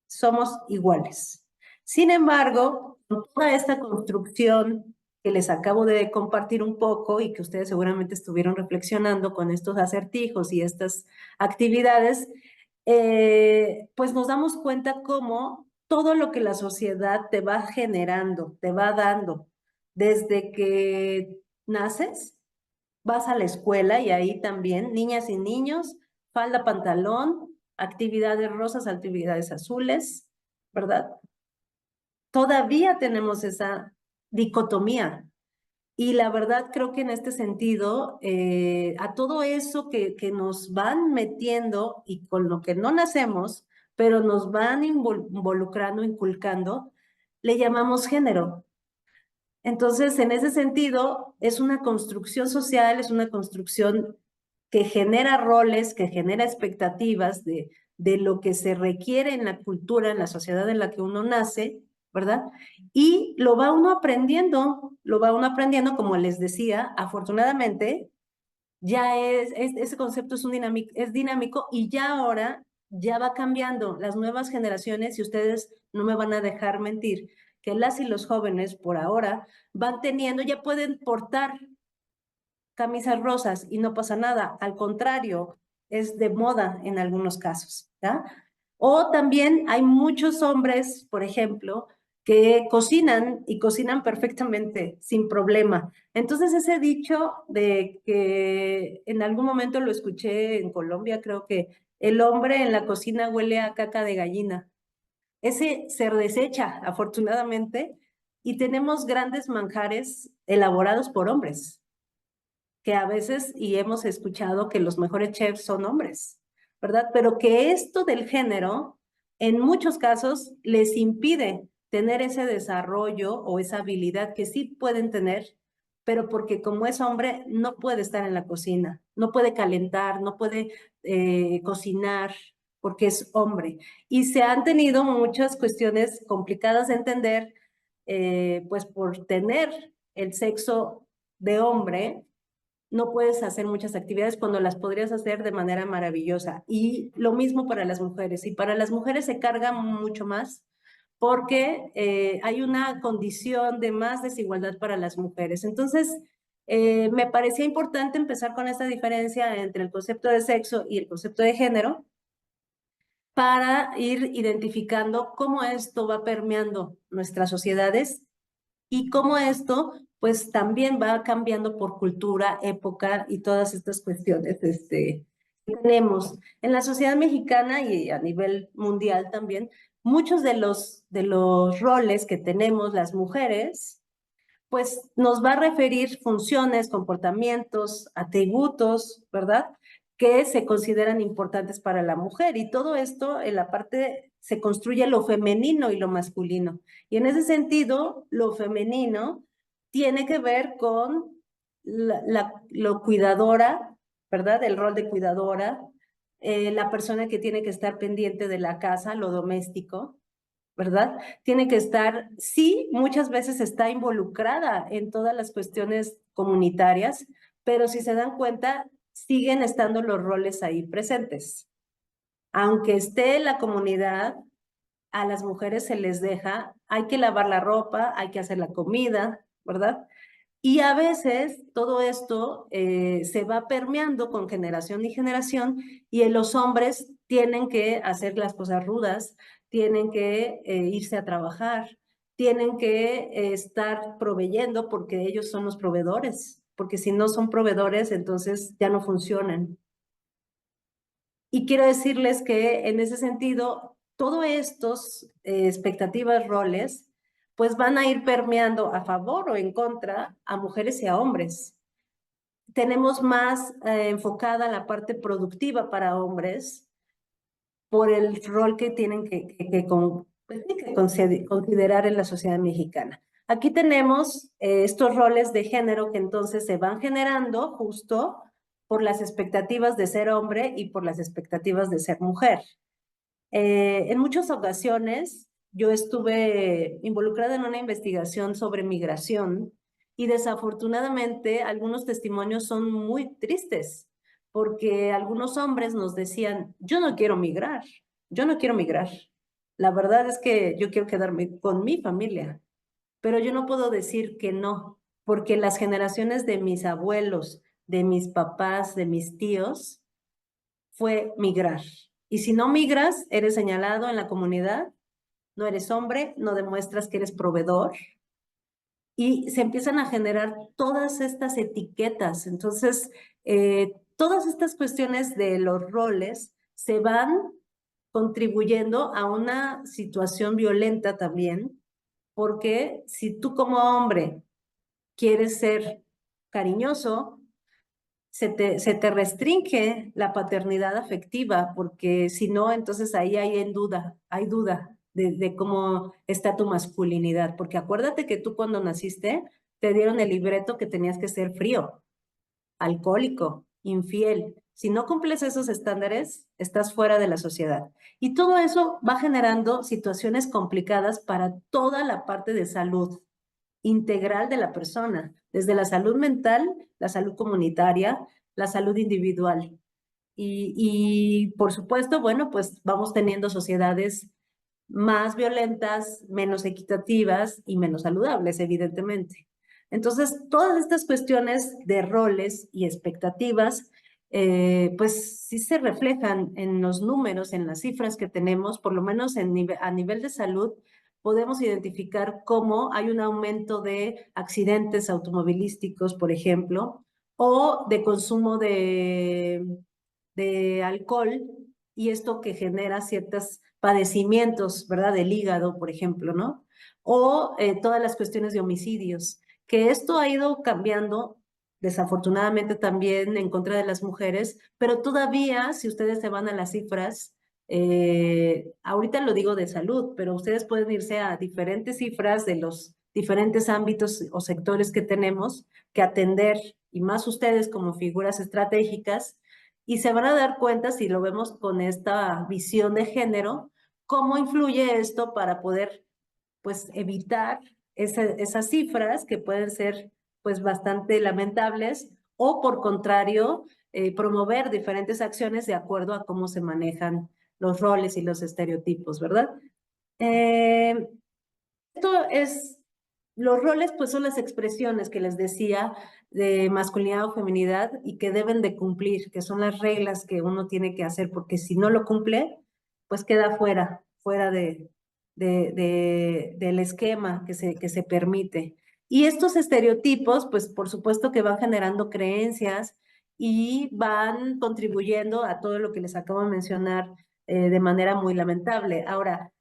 Somos iguales. Sin embargo, con toda esta construcción que les acabo de compartir un poco y que ustedes seguramente estuvieron reflexionando con estos acertijos y estas actividades, pues nos damos cuenta cómo todo lo que la sociedad te va generando, te va dando, desde que naces, vas a la escuela y ahí también, niñas y niños, falda, pantalón, actividades rosas, actividades azules, ¿verdad? Todavía tenemos esa dicotomía. Y la verdad creo que en este sentido, a todo eso que nos van metiendo y con lo que no nacemos, pero nos van involucrando, inculcando, le llamamos género. Entonces, en ese sentido, es una construcción social, es una construcción que genera roles, que genera expectativas de lo que se requiere en la cultura, en la sociedad en la que uno nace, ¿verdad? Y lo va uno aprendiendo, como les decía, afortunadamente, ya ese concepto es dinámico y ya ahora ya va cambiando. Las nuevas generaciones, y ustedes no me van a dejar mentir, que las y los jóvenes por ahora van teniendo, ya pueden portar camisas rosas y no pasa nada. Al contrario, es de moda en algunos casos, ¿ya? O también hay muchos hombres, por ejemplo, que cocinan y cocinan perfectamente, sin problema. Entonces ese dicho de que en algún momento lo escuché en Colombia, creo que el hombre en la cocina huele a caca de gallina. Ese se desecha, afortunadamente, y tenemos grandes manjares elaborados por hombres que a veces, y hemos escuchado que los mejores chefs son hombres, ¿verdad? Pero que esto del género, en muchos casos, les impide tener ese desarrollo o esa habilidad que sí pueden tener, pero porque como es hombre, no puede estar en la cocina, no puede calentar, no puede cocinar, porque es hombre. Y se han tenido muchas cuestiones complicadas de entender, pues por tener el sexo de hombre, no puedes hacer muchas actividades cuando las podrías hacer de manera maravillosa. Y lo mismo para las mujeres. Y para las mujeres se carga mucho más porque hay una condición de más desigualdad para las mujeres. Entonces, me parecía importante empezar con esta diferencia entre el concepto de sexo y el concepto de género para ir identificando cómo esto va permeando nuestras sociedades y cómo esto, pues también va cambiando por cultura, época y todas estas cuestiones que tenemos. En la sociedad mexicana y a nivel mundial también, muchos de los roles que tenemos las mujeres, pues nos va a referir funciones, comportamientos, atributos, ¿verdad? Que se consideran importantes para la mujer. Y todo esto en la parte se construye lo femenino y lo masculino. Y en ese sentido, lo femenino tiene que ver con lo cuidadora, ¿verdad? El rol de cuidadora, la persona que tiene que estar pendiente de la casa, lo doméstico, ¿verdad? Tiene que estar, sí, muchas veces está involucrada en todas las cuestiones comunitarias, pero si se dan cuenta, siguen estando los roles ahí presentes. Aunque esté la comunidad, a las mujeres se les deja, hay que lavar la ropa, hay que hacer la comida, ¿verdad? Y a veces todo esto se va permeando con generación y generación y los hombres tienen que hacer las cosas rudas, tienen que irse a trabajar, tienen que estar proveyendo porque ellos son los proveedores, porque si no son proveedores entonces ya no funcionan. Y quiero decirles que en ese sentido, todos estos expectativas, roles, pues van a ir permeando a favor o en contra a mujeres y a hombres. Tenemos más enfocada la parte productiva para hombres por el rol que tienen que considerar en la sociedad mexicana. Aquí tenemos estos roles de género que entonces se van generando justo por las expectativas de ser hombre y por las expectativas de ser mujer. En muchas ocasiones yo estuve involucrada en una investigación sobre migración y desafortunadamente algunos testimonios son muy tristes porque algunos hombres nos decían, yo no quiero migrar, yo no quiero migrar. La verdad es que yo quiero quedarme con mi familia, pero yo no puedo decir que no, porque las generaciones de mis abuelos, de mis papás, de mis tíos, fue migrar. Y si no migras, eres señalado en la comunidad, no eres hombre, no demuestras que eres proveedor y se empiezan a generar todas estas etiquetas. Entonces, todas estas cuestiones de los roles se van contribuyendo a una situación violenta también, porque si tú como hombre quieres ser cariñoso, se te restringe la paternidad afectiva, porque si no, entonces ahí hay duda de cómo está tu masculinidad, porque acuérdate que tú cuando naciste te dieron el libreto que tenías que ser frío, alcohólico, infiel. Si no cumples esos estándares, estás fuera de la sociedad. Y todo eso va generando situaciones complicadas para toda la parte de salud integral de la persona, desde la salud mental, la salud comunitaria, la salud individual. Y por supuesto, bueno, pues vamos teniendo sociedades más violentas, menos equitativas y menos saludables, evidentemente. Entonces, todas estas cuestiones de roles y expectativas, pues sí se reflejan en los números, en las cifras que tenemos, por lo menos a nivel de salud, podemos identificar cómo hay un aumento de accidentes automovilísticos, por ejemplo, o de consumo de alcohol, y esto que genera ciertos padecimientos, ¿verdad? Del hígado, por ejemplo, ¿no? O todas las cuestiones de homicidios, que esto ha ido cambiando desafortunadamente también en contra de las mujeres, pero todavía, si ustedes se van a las cifras, ahorita lo digo de salud, pero ustedes pueden irse a diferentes cifras de los diferentes ámbitos o sectores que tenemos que atender, y más ustedes como figuras estratégicas, y se van a dar cuenta, si lo vemos con esta visión de género, cómo influye esto para poder, pues, evitar esas cifras que pueden ser, pues, bastante lamentables, o por contrario, promover diferentes acciones de acuerdo a cómo se manejan los roles y los estereotipos, ¿verdad? Eh, Esto es, los roles pues son las expresiones que les decía de masculinidad o feminidad y que deben de cumplir, que son las reglas que uno tiene que hacer, porque si no lo cumple, pues queda fuera del esquema que se permite. Y estos estereotipos, pues por supuesto que van generando creencias y van contribuyendo a todo lo que les acabo de mencionar de manera muy lamentable. Ahora,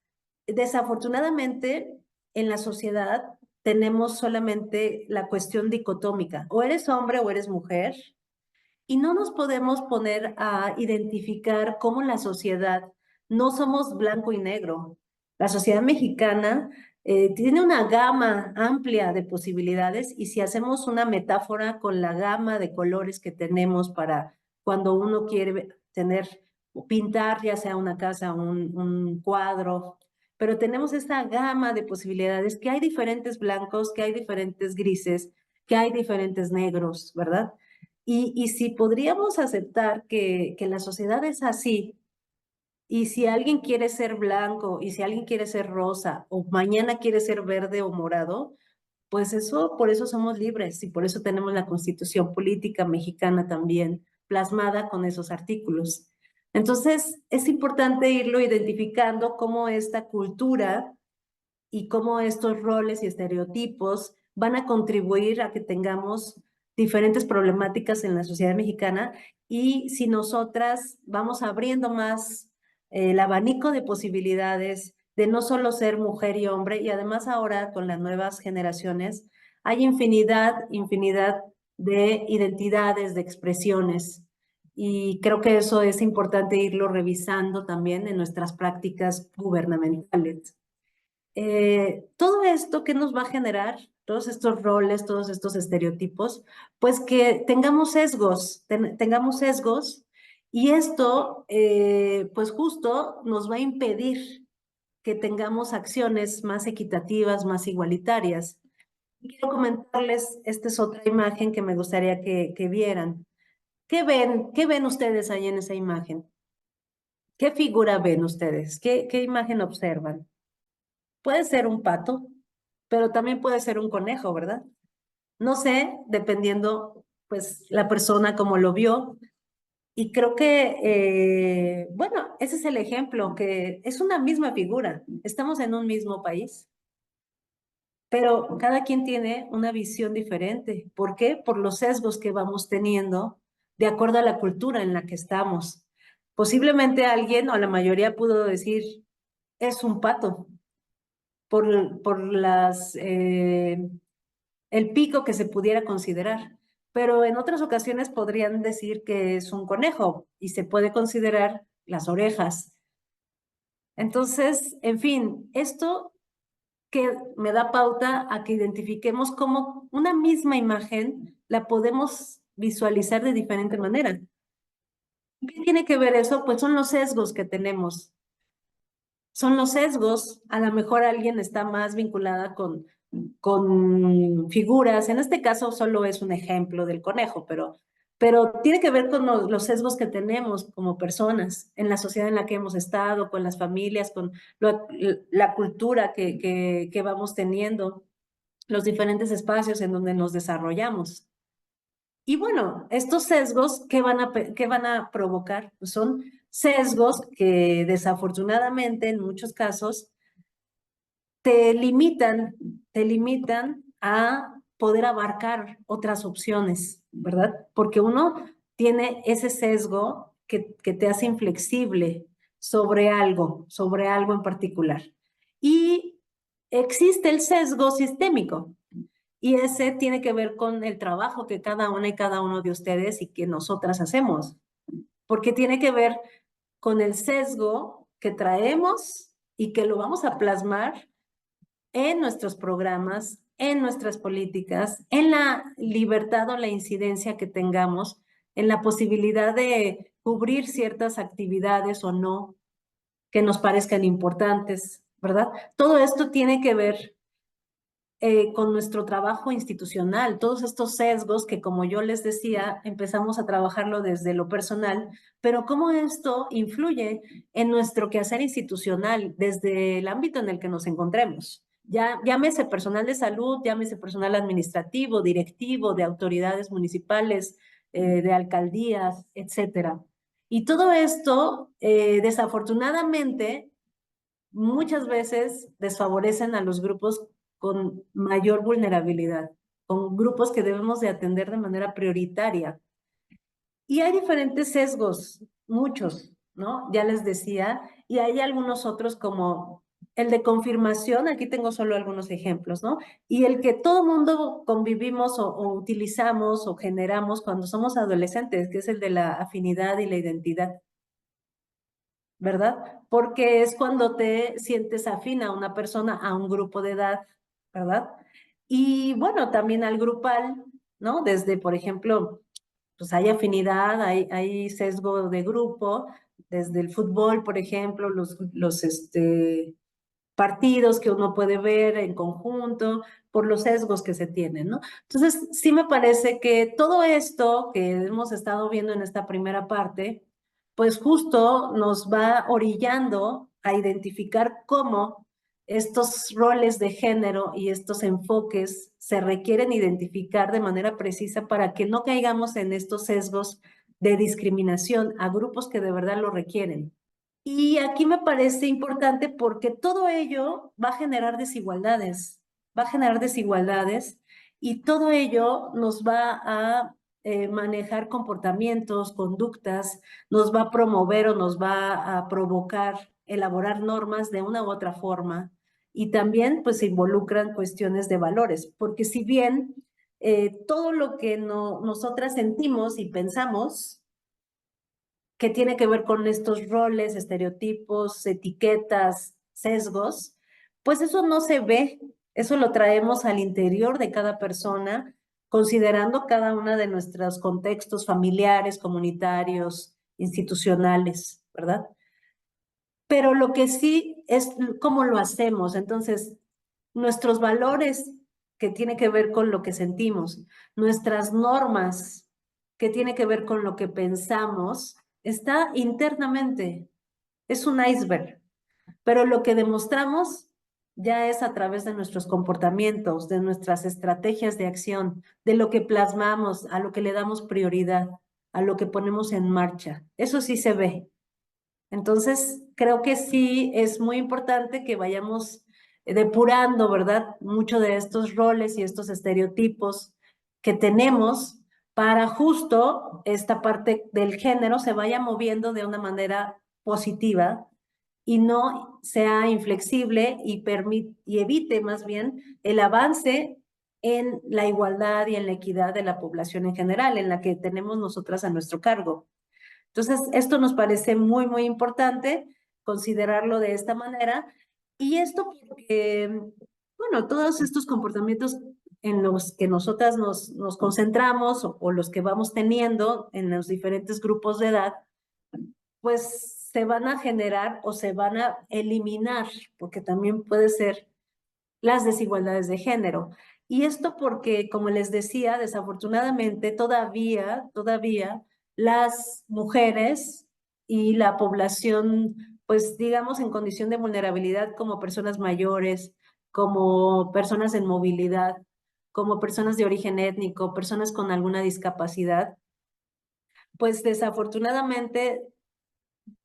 desafortunadamente, en la sociedad tenemos solamente la cuestión dicotómica, o eres hombre o eres mujer, y no nos podemos poner a identificar cómo la sociedad, no somos blanco y negro. La sociedad mexicana tiene una gama amplia de posibilidades, y si hacemos una metáfora con la gama de colores que tenemos para cuando uno quiere tener o pintar, ya sea una casa, un cuadro, pero tenemos esta gama de posibilidades, que hay diferentes blancos, que hay diferentes grises, que hay diferentes negros, ¿verdad? Y si podríamos aceptar que la sociedad es así, y si alguien quiere ser blanco, y si alguien quiere ser rosa, o mañana quiere ser verde o morado, pues eso, por eso somos libres, y por eso tenemos la Constitución Política Mexicana también plasmada con esos artículos. Entonces, es importante irlo identificando cómo esta cultura y cómo estos roles y estereotipos van a contribuir a que tengamos diferentes problemáticas en la sociedad mexicana, y si nosotras vamos abriendo más el abanico de posibilidades de no solo ser mujer y hombre, y además ahora con las nuevas generaciones hay infinidad de identidades, de expresiones, y creo que eso es importante irlo revisando también en nuestras prácticas gubernamentales. Todo esto que nos va a generar, todos estos roles, todos estos estereotipos, pues que tengamos tengamos sesgos, y esto, pues justo nos va a impedir que tengamos acciones más equitativas, más igualitarias. Y quiero comentarles, esta es otra imagen que me gustaría que vieran. ¿Qué ven? ¿Qué ven ustedes ahí en esa imagen? ¿Qué figura ven ustedes? ¿Qué imagen observan? Puede ser un pato, pero también puede ser un conejo, ¿verdad? No sé, dependiendo, pues, la persona como lo vio. Y creo que, bueno, ese es el ejemplo, que es una misma figura. Estamos en un mismo país, pero cada quien tiene una visión diferente. ¿Por qué? Por los sesgos que vamos teniendo de acuerdo a la cultura en la que estamos. Posiblemente alguien o la mayoría pudo decir, es un pato, por el pico que se pudiera considerar. Pero en otras ocasiones podrían decir que es un conejo y se puede considerar las orejas. Entonces, en fin, esto que me da pauta a que identifiquemos cómo una misma imagen la podemos visualizar de diferente manera. ¿Qué tiene que ver eso? Pues son los sesgos que tenemos. Son los sesgos, a lo mejor alguien está más vinculada con figuras, en este caso solo es un ejemplo del conejo, pero tiene que ver con los sesgos que tenemos como personas en la sociedad en la que hemos estado, con las familias, con la cultura que vamos teniendo, los diferentes espacios en donde nos desarrollamos. Y bueno, estos sesgos, ¿qué van a provocar? Pues son sesgos que desafortunadamente en muchos casos te limitan a poder abarcar otras opciones, ¿verdad? Porque uno tiene ese sesgo que te hace inflexible sobre algo en particular. Y existe el sesgo sistémico, y ese tiene que ver con el trabajo que cada una y cada uno de ustedes y que nosotras hacemos, porque tiene que ver con el sesgo que traemos y que lo vamos a plasmar en nuestros programas, en nuestras políticas, en la libertad o la incidencia que tengamos, en la posibilidad de cubrir ciertas actividades o no que nos parezcan importantes, ¿verdad? Todo esto tiene que ver con nuestro trabajo institucional, todos estos sesgos que, como yo les decía, empezamos a trabajarlo desde lo personal, pero cómo esto influye en nuestro quehacer institucional desde el ámbito en el que nos encontremos. Ya, llámese personal de salud, llámese personal administrativo, directivo, de autoridades municipales, de alcaldías, etcétera. Y todo esto, desafortunadamente, muchas veces desfavorecen a los grupos con mayor vulnerabilidad, con grupos que debemos de atender de manera prioritaria. Y hay diferentes sesgos, muchos, ¿no? Ya les decía, y hay algunos otros como el de confirmación, aquí tengo solo algunos ejemplos, ¿no? Y el que todo mundo convivimos o utilizamos o generamos cuando somos adolescentes, que es el de la afinidad y la identidad. ¿Verdad? Porque es cuando te sientes afín a una persona, a un grupo de edad, ¿verdad? Y bueno, también al grupal, ¿no? Desde, por ejemplo, pues hay afinidad, hay sesgo de grupo, desde el fútbol, por ejemplo, los partidos que uno puede ver en conjunto, por los sesgos que se tienen, ¿no? Entonces, sí me parece que todo esto que hemos estado viendo en esta primera parte, pues justo nos va orillando a identificar cómo estos roles de género y estos enfoques se requieren identificar de manera precisa para que no caigamos en estos sesgos de discriminación a grupos que de verdad lo requieren. Y aquí me parece importante porque todo ello va a generar desigualdades, y todo ello nos va a manejar comportamientos, conductas, nos va a promover o nos va a provocar elaborar normas de una u otra forma, y también pues se involucran cuestiones de valores, porque si bien todo lo que nosotras sentimos y pensamos que tiene que ver con estos roles, estereotipos, etiquetas, sesgos, pues eso no se ve, eso lo traemos al interior de cada persona, considerando cada uno de nuestros contextos familiares, comunitarios, institucionales, ¿verdad? Pero lo que sí es cómo lo hacemos. Entonces, nuestros valores que tiene que ver con lo que sentimos, nuestras normas que tiene que ver con lo que pensamos, está internamente, es un iceberg, pero lo que demostramos ya es a través de nuestros comportamientos, de nuestras estrategias de acción, de lo que plasmamos, a lo que le damos prioridad, a lo que ponemos en marcha. Eso sí se ve. Entonces, creo que sí es muy importante que vayamos depurando, ¿verdad? Mucho de estos roles y estos estereotipos que tenemos para justo esta parte del género se vaya moviendo de una manera positiva y no sea inflexible y evite más bien el avance en la igualdad y en la equidad de la población en general, en la que tenemos nosotras a nuestro cargo. Entonces, esto nos parece muy, muy importante considerarlo de esta manera. Y esto porque, bueno, todos estos comportamientos en los que nosotras nos concentramos o los que vamos teniendo en los diferentes grupos de edad, pues se van a generar o se van a eliminar, porque también puede ser las desigualdades de género. Y esto porque, como les decía, desafortunadamente todavía las mujeres y la población, pues digamos, en condición de vulnerabilidad como personas mayores, como personas en movilidad, como personas de origen étnico, personas con alguna discapacidad, pues desafortunadamente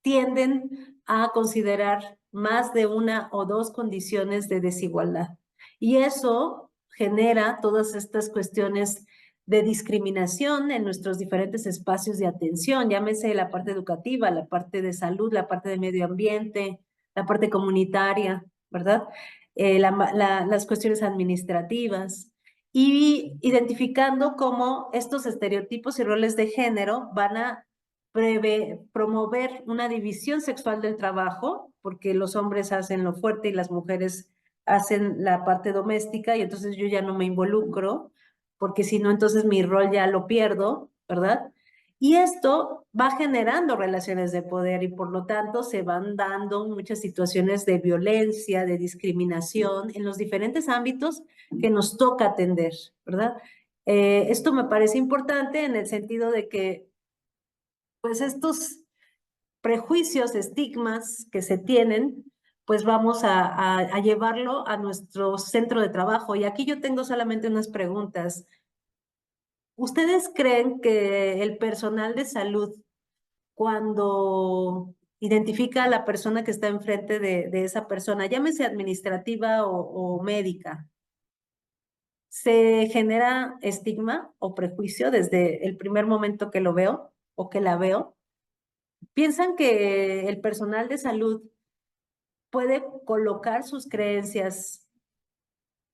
tienden a considerar más de una o dos condiciones de desigualdad. Y eso genera todas estas cuestiones de discriminación en nuestros diferentes espacios de atención, llámese la parte educativa, la parte de salud, la parte de medio ambiente, la parte comunitaria, ¿verdad? Las cuestiones administrativas y identificando cómo estos estereotipos y roles de género van a promover una división sexual del trabajo, porque los hombres hacen lo fuerte y las mujeres hacen la parte doméstica y entonces yo ya no me involucro, porque si no, entonces mi rol ya lo pierdo, ¿verdad? Y esto va generando relaciones de poder y por lo tanto se van dando muchas situaciones de violencia, de discriminación en los diferentes ámbitos que nos toca atender, ¿verdad? Esto me parece importante en el sentido de que pues estos prejuicios, estigmas que se tienen, pues vamos a llevarlo a nuestro centro de trabajo. Y aquí yo tengo solamente unas preguntas. ¿Ustedes creen que el personal de salud, cuando identifica a la persona que está enfrente de esa persona, llámese administrativa o médica, se genera estigma o prejuicio desde el primer momento que lo veo o que la veo? ¿Piensan que el personal de salud puede colocar sus creencias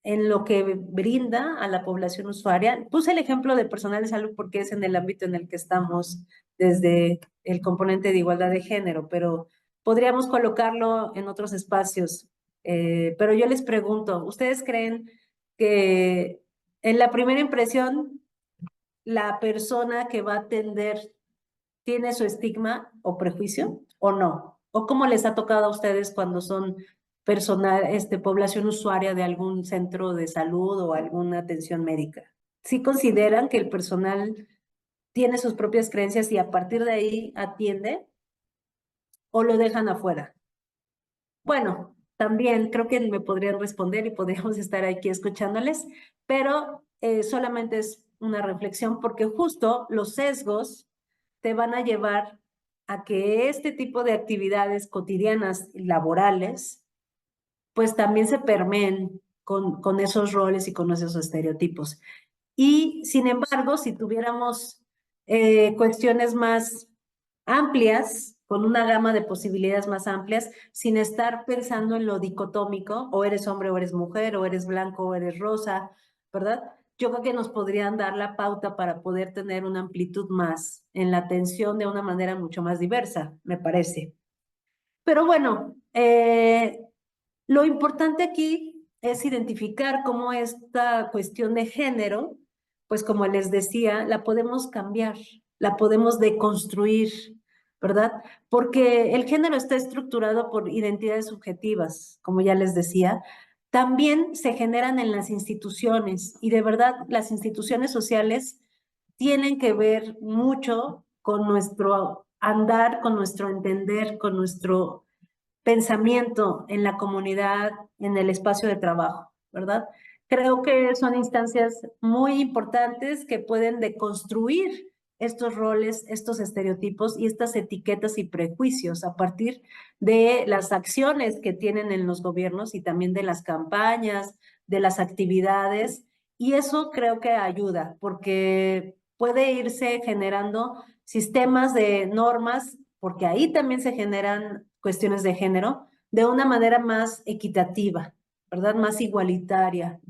en lo que brinda a la población usuaria? Puse el ejemplo de personal de salud porque es en el ámbito en el que estamos desde el componente de igualdad de género, pero podríamos colocarlo en otros espacios. Pero yo les pregunto, ¿ustedes creen que en la primera impresión la persona que va a atender tiene su estigma o prejuicio o no? ¿O cómo les ha tocado a ustedes cuando son personal, población usuaria de algún centro de salud o alguna atención médica? ¿Sí consideran que el personal tiene sus propias creencias y a partir de ahí atiende o lo dejan afuera? Bueno, también creo que me podrían responder y podríamos estar aquí escuchándoles, pero solamente es una reflexión porque justo los sesgos te van a llevar a que este tipo de actividades cotidianas y laborales, pues también se permeen con esos roles y con esos estereotipos. Y sin embargo, si tuviéramos cuestiones más amplias, con una gama de posibilidades más amplias, sin estar pensando en lo dicotómico, o eres hombre o eres mujer, o eres blanco o eres rosa, ¿verdad? Yo creo que nos podrían dar la pauta para poder tener una amplitud más en la atención de una manera mucho más diversa, me parece. Pero bueno, lo importante aquí es identificar cómo esta cuestión de género, pues como les decía, la podemos cambiar, la podemos deconstruir, ¿verdad? Porque el género está estructurado por identidades subjetivas, como ya les decía. También se generan en las instituciones y de verdad las instituciones sociales tienen que ver mucho con nuestro andar, con nuestro entender, con nuestro pensamiento en la comunidad, en el espacio de trabajo, ¿verdad? Creo que son instancias muy importantes que pueden deconstruir estos roles, estos estereotipos y estas etiquetas y prejuicios a partir de las acciones que tienen en los gobiernos y también de las campañas, de las actividades. Y eso creo que ayuda, porque puede irse generando sistemas de normas, porque ahí también se generan cuestiones de género, de una manera más equitativa, ¿verdad? Más igualitaria.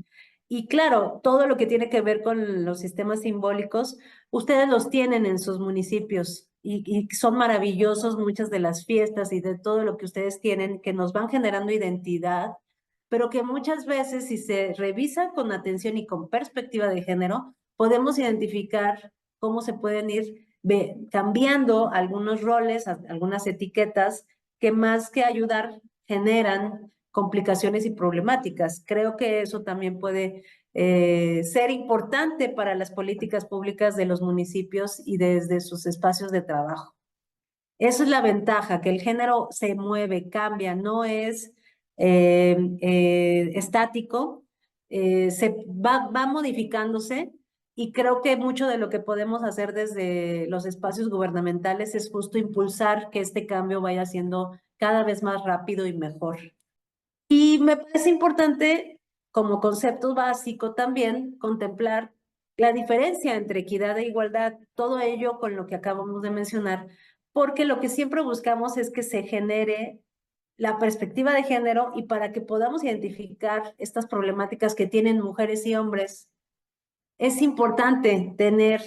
Y claro, todo lo que tiene que ver con los sistemas simbólicos, ustedes los tienen en sus municipios y son maravillosos muchas de las fiestas y de todo lo que ustedes tienen que nos van generando identidad, pero que muchas veces si se revisa con atención y con perspectiva de género, podemos identificar cómo se pueden ir cambiando algunos roles, algunas etiquetas que más que ayudar generan complicaciones y problemáticas. Creo que eso también puede ser importante para las políticas públicas de los municipios y desde sus espacios de trabajo. Eso es la ventaja, que el género se mueve, cambia, no es estático, va modificándose y creo que mucho de lo que podemos hacer desde los espacios gubernamentales es justo impulsar que este cambio vaya siendo cada vez más rápido y mejor. Y me parece importante, como concepto básico también, contemplar la diferencia entre equidad e igualdad, todo ello con lo que acabamos de mencionar, porque lo que siempre buscamos es que se genere la perspectiva de género y para que podamos identificar estas problemáticas que tienen mujeres y hombres, es importante tener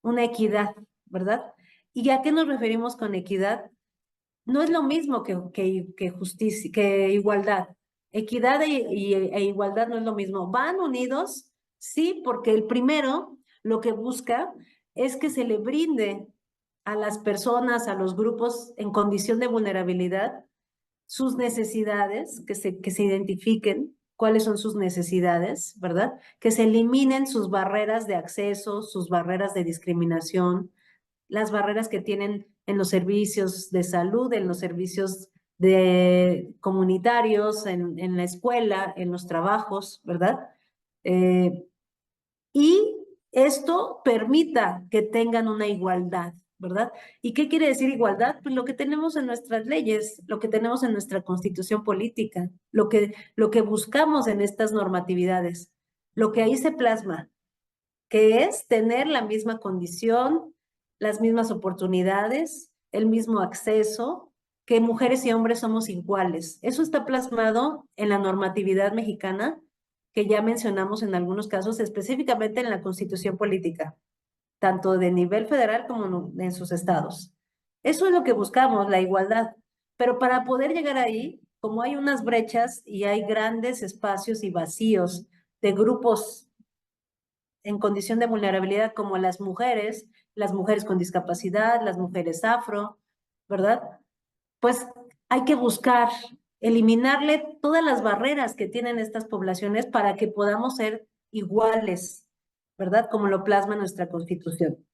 una equidad, ¿verdad? ¿Y a qué nos referimos con equidad? No es lo mismo que justicia, que igualdad. Equidad e igualdad no es lo mismo. Van unidos, sí, porque el primero lo que busca es que se le brinde a las personas, a los grupos en condición de vulnerabilidad, sus necesidades, que se identifiquen cuáles son sus necesidades, ¿verdad? Que se eliminen sus barreras de acceso, sus barreras de discriminación, las barreras que tienen en los servicios de salud, en los servicios comunitarios, en la escuela, en los trabajos, ¿verdad? Y esto permita que tengan una igualdad, ¿verdad? ¿Y qué quiere decir igualdad? Pues lo que tenemos en nuestras leyes, lo que tenemos en nuestra constitución política, lo que buscamos en estas normatividades, lo que ahí se plasma, que es tener la misma condición, las mismas oportunidades, el mismo acceso, que mujeres y hombres somos iguales. Eso está plasmado en la normatividad mexicana, que ya mencionamos en algunos casos, específicamente en la Constitución política, tanto de nivel federal como en sus estados. Eso es lo que buscamos, la igualdad. Pero para poder llegar ahí, como hay unas brechas y hay grandes espacios y vacíos de grupos en condición de vulnerabilidad como las mujeres con discapacidad, las mujeres afro, ¿verdad? Pues hay que buscar eliminarle todas las barreras que tienen estas poblaciones para que podamos ser iguales, ¿verdad? Como lo plasma nuestra Constitución.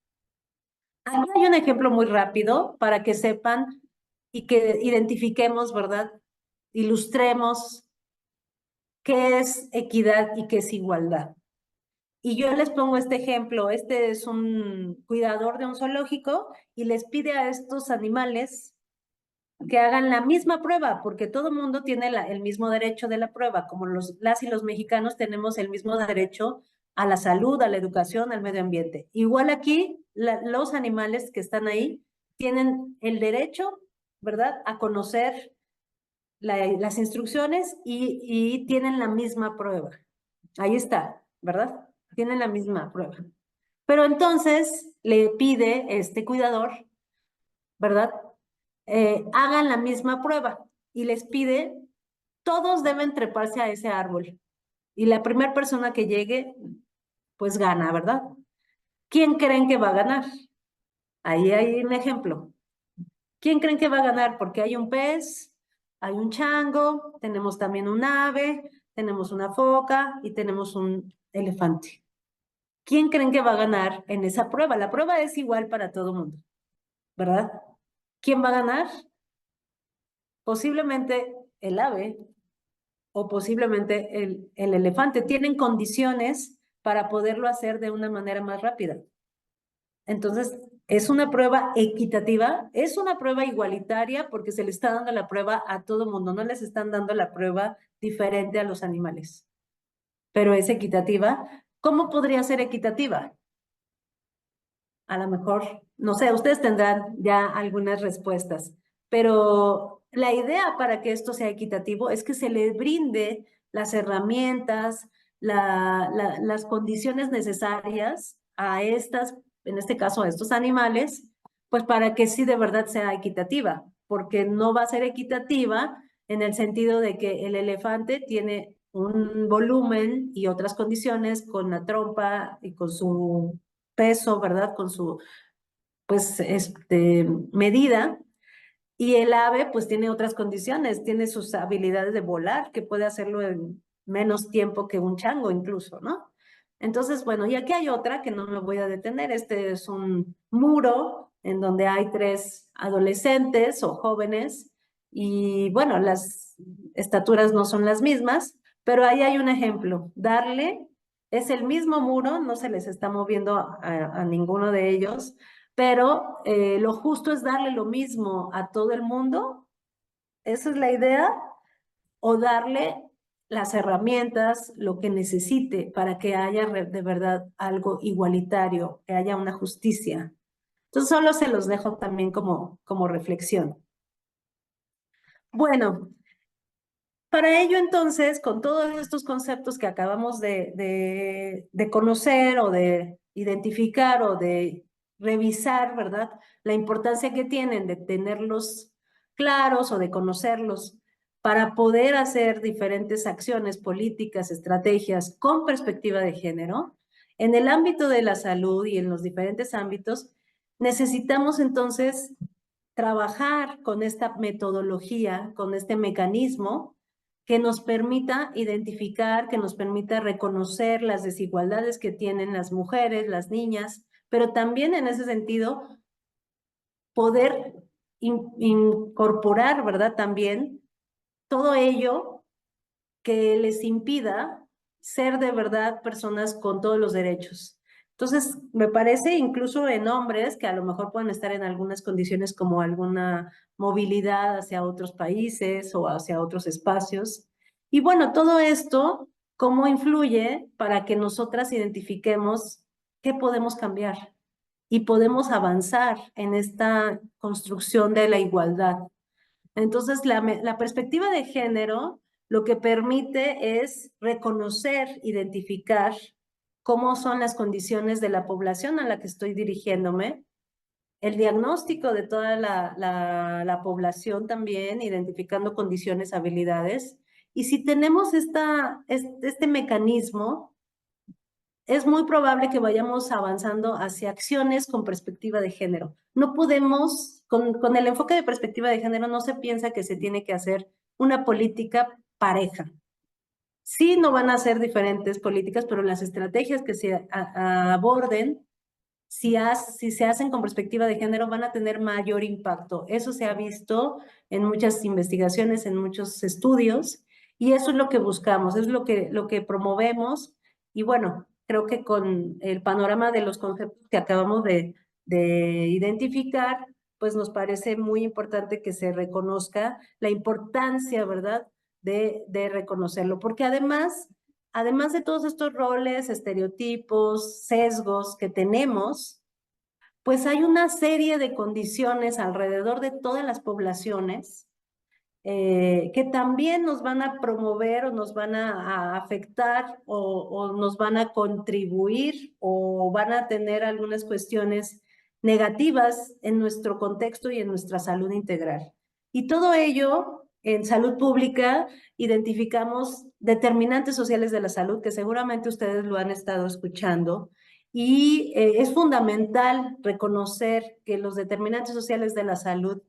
Aquí hay un ejemplo muy rápido para que sepan y que identifiquemos, ¿verdad? Ilustremos qué es equidad y qué es igualdad. Y yo les pongo este ejemplo, este es un cuidador de un zoológico y les pide a estos animales que hagan la misma prueba, porque todo el mundo tiene el mismo derecho de la prueba, como las y los mexicanos tenemos el mismo derecho a la salud, a la educación, al medio ambiente. Igual aquí, los animales que están ahí tienen el derecho, ¿verdad?, a conocer las instrucciones y tienen la misma prueba. Ahí está, ¿verdad? Tienen la misma prueba. Pero entonces le pide este cuidador, ¿verdad? Hagan la misma prueba y les pide, todos deben treparse a ese árbol. Y la primera persona que llegue, pues gana, ¿verdad? ¿Quién creen que va a ganar? Ahí hay un ejemplo. ¿Quién creen que va a ganar? Porque hay un pez, hay un chango, tenemos también un ave, tenemos una foca y tenemos un elefante. ¿Quién creen que va a ganar en esa prueba? La prueba es igual para todo el mundo, ¿verdad? ¿Quién va a ganar? Posiblemente el ave o posiblemente el elefante. Tienen condiciones para poderlo hacer de una manera más rápida. Entonces, es una prueba equitativa, es una prueba igualitaria porque se le está dando la prueba a todo el mundo, no les están dando la prueba diferente a los animales, pero es equitativa. ¿Cómo podría ser equitativa? a lo mejor, no sé, ustedes tendrán ya algunas respuestas, pero la idea para que esto sea equitativo es que se le brinde las herramientas, las condiciones necesarias a estas, en este caso a estos animales, pues para que sí de verdad sea equitativa, porque no va a ser equitativa en el sentido de que el elefante tiene un volumen y otras condiciones con la trompa y con su peso, ¿verdad? Con su, pues, medida. Y el ave, pues, tiene otras condiciones, tiene sus habilidades de volar, que puede hacerlo en menos tiempo que un chango incluso, ¿no? Entonces, bueno, y aquí hay otra que no me voy a detener. Este es un muro en donde hay 3 adolescentes o jóvenes y, bueno, las estaturas no son las mismas, pero ahí hay un ejemplo. Darle, es el mismo muro, no se les está moviendo a ninguno de ellos, pero lo justo es darle lo mismo a todo el mundo, esa es la idea, o darle las herramientas, lo que necesite para que haya de verdad algo igualitario, que haya una justicia. Entonces solo se los dejo también como reflexión. Bueno, para ello, entonces, con todos estos conceptos que acabamos de conocer o de identificar o de revisar, ¿verdad? La importancia que tienen de tenerlos claros o de conocerlos para poder hacer diferentes acciones políticas, estrategias con perspectiva de género, en el ámbito de la salud y en los diferentes ámbitos, necesitamos entonces trabajar con esta metodología, con este mecanismo que nos permita identificar, que nos permita reconocer las desigualdades que tienen las mujeres, las niñas, pero también en ese sentido poder incorporar, ¿verdad? También todo ello que les impida ser de verdad personas con todos los derechos. Entonces, me parece incluso en hombres que a lo mejor pueden estar en algunas condiciones como alguna movilidad hacia otros países o hacia otros espacios. Y bueno, todo esto, ¿cómo influye para que nosotras identifiquemos qué podemos cambiar y podemos avanzar en esta construcción de la igualdad? Entonces, la perspectiva de género lo que permite es reconocer, identificar cómo son las condiciones de la población a la que estoy dirigiéndome, el diagnóstico de toda la población también, identificando condiciones, habilidades. Y si tenemos este mecanismo, es muy probable que vayamos avanzando hacia acciones con perspectiva de género. No podemos, con el enfoque de perspectiva de género, no se piensa que se tiene que hacer una política pareja. Sí, no van a ser diferentes políticas, pero las estrategias que se aborden, si se hacen con perspectiva de género, van a tener mayor impacto. Eso se ha visto en muchas investigaciones, en muchos estudios, y eso es lo que buscamos, es lo que promovemos. Y bueno, creo que con el panorama de los conceptos que acabamos de identificar, pues nos parece muy importante que se reconozca la importancia, ¿verdad?, de reconocerlo, porque además de todos estos roles, estereotipos, sesgos que tenemos, pues hay una serie de condiciones alrededor de todas las poblaciones que también nos van a promover o nos van a afectar o nos van a contribuir o van a tener algunas cuestiones negativas en nuestro contexto y en nuestra salud integral. Y todo ello, en salud pública, identificamos determinantes sociales de la salud, que seguramente ustedes lo han estado escuchando, y es fundamental reconocer que los determinantes sociales de la salud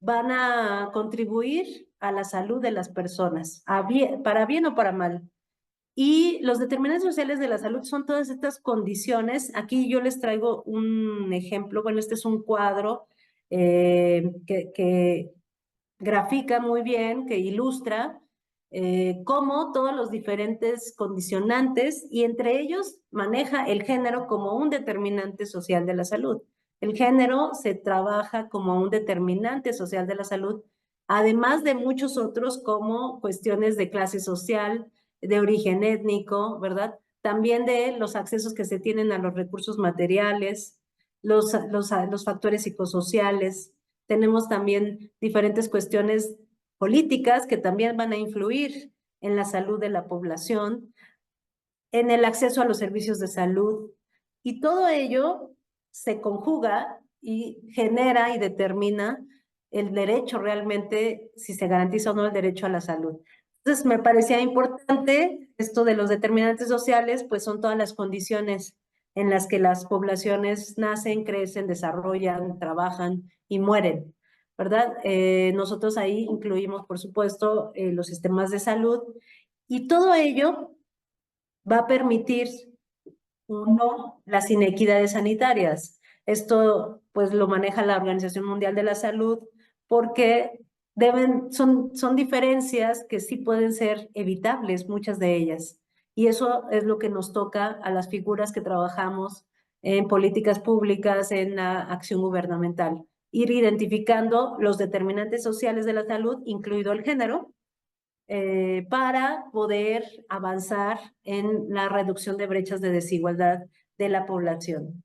van a contribuir a la salud de las personas, para bien o para mal. Y los determinantes sociales de la salud son todas estas condiciones. Aquí yo les traigo un ejemplo. Bueno, este es un cuadro que grafica muy bien, que ilustra cómo todos los diferentes condicionantes y entre ellos maneja el género como un determinante social de la salud. El género se trabaja como un determinante social de la salud, además de muchos otros como cuestiones de clase social, de origen étnico, ¿verdad? También de los accesos que se tienen a los recursos materiales, los factores psicosociales. Tenemos también diferentes cuestiones políticas que también van a influir en la salud de la población, en el acceso a los servicios de salud, y todo ello se conjuga y genera y determina el derecho realmente, si se garantiza o no el derecho a la salud. Entonces, me parecía importante esto de los determinantes sociales, pues son todas las condiciones en las que las poblaciones nacen, crecen, desarrollan, trabajan y mueren, ¿verdad? Nosotros ahí incluimos, por supuesto, los sistemas de salud, y todo ello va a permitir, uno, las inequidades sanitarias. Esto pues lo maneja la Organización Mundial de la Salud, porque son diferencias que sí pueden ser evitables, muchas de ellas. Y eso es lo que nos toca a las figuras que trabajamos en políticas públicas, en la acción gubernamental. Ir identificando los determinantes sociales de la salud, incluido el género, para poder avanzar en la reducción de brechas de desigualdad de la población.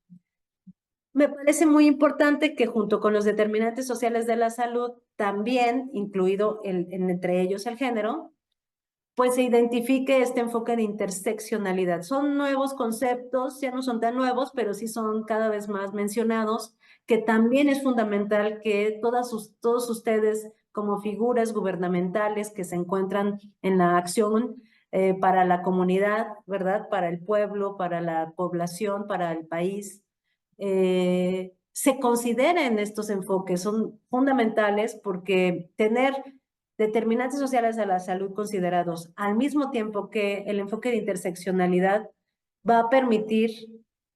Me parece muy importante que junto con los determinantes sociales de la salud, también incluido entre ellos el género, pues se identifique este enfoque de interseccionalidad. Son nuevos conceptos, ya no son tan nuevos, pero sí son cada vez más mencionados, que también es fundamental que todos ustedes como figuras gubernamentales que se encuentran en la acción para la comunidad, ¿verdad? Para el pueblo, para la población, para el país, se consideren estos enfoques. Son fundamentales porque tener determinantes sociales de la salud considerados al mismo tiempo que el enfoque de interseccionalidad va a permitir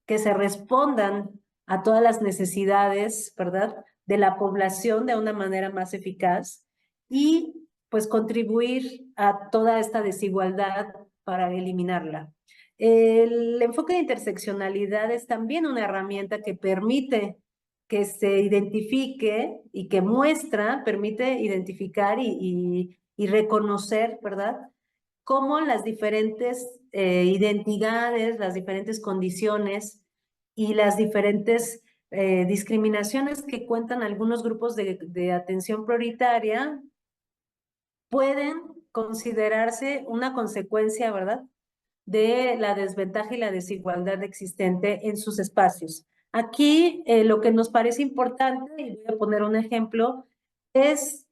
que se respondan a todas las necesidades, ¿verdad?, de la población de una manera más eficaz, y pues contribuir a toda esta desigualdad para eliminarla. El enfoque de interseccionalidad es también una herramienta que permite que se identifique y que permite identificar y reconocer, ¿verdad?, cómo las diferentes identidades, las diferentes condiciones y las diferentes discriminaciones que cuentan algunos grupos de atención prioritaria pueden considerarse una consecuencia, ¿verdad?, de la desventaja y la desigualdad existente en sus espacios. Aquí lo que nos parece importante, y voy a poner un ejemplo, es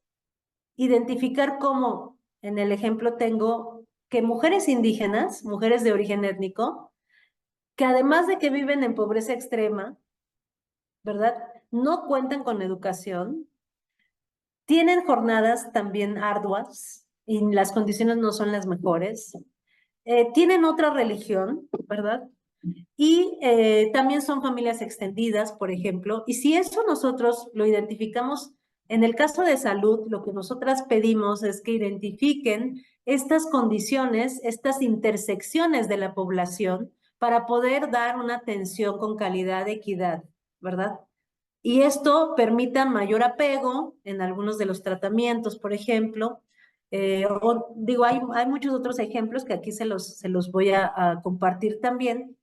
identificar cómo, en el ejemplo tengo que mujeres indígenas, mujeres de origen étnico, que además de que viven en pobreza extrema, ¿verdad?, no cuentan con educación, tienen jornadas también arduas y las condiciones no son las mejores, tienen otra religión, ¿verdad? Y también son familias extendidas, por ejemplo, y si eso nosotros lo identificamos, en el caso de salud, lo que nosotras pedimos es que identifiquen estas condiciones, estas intersecciones de la población para poder dar una atención con calidad, equidad, ¿verdad? Y esto permita mayor apego en algunos de los tratamientos, por ejemplo. Digo, hay muchos otros ejemplos que aquí se los voy a compartir también.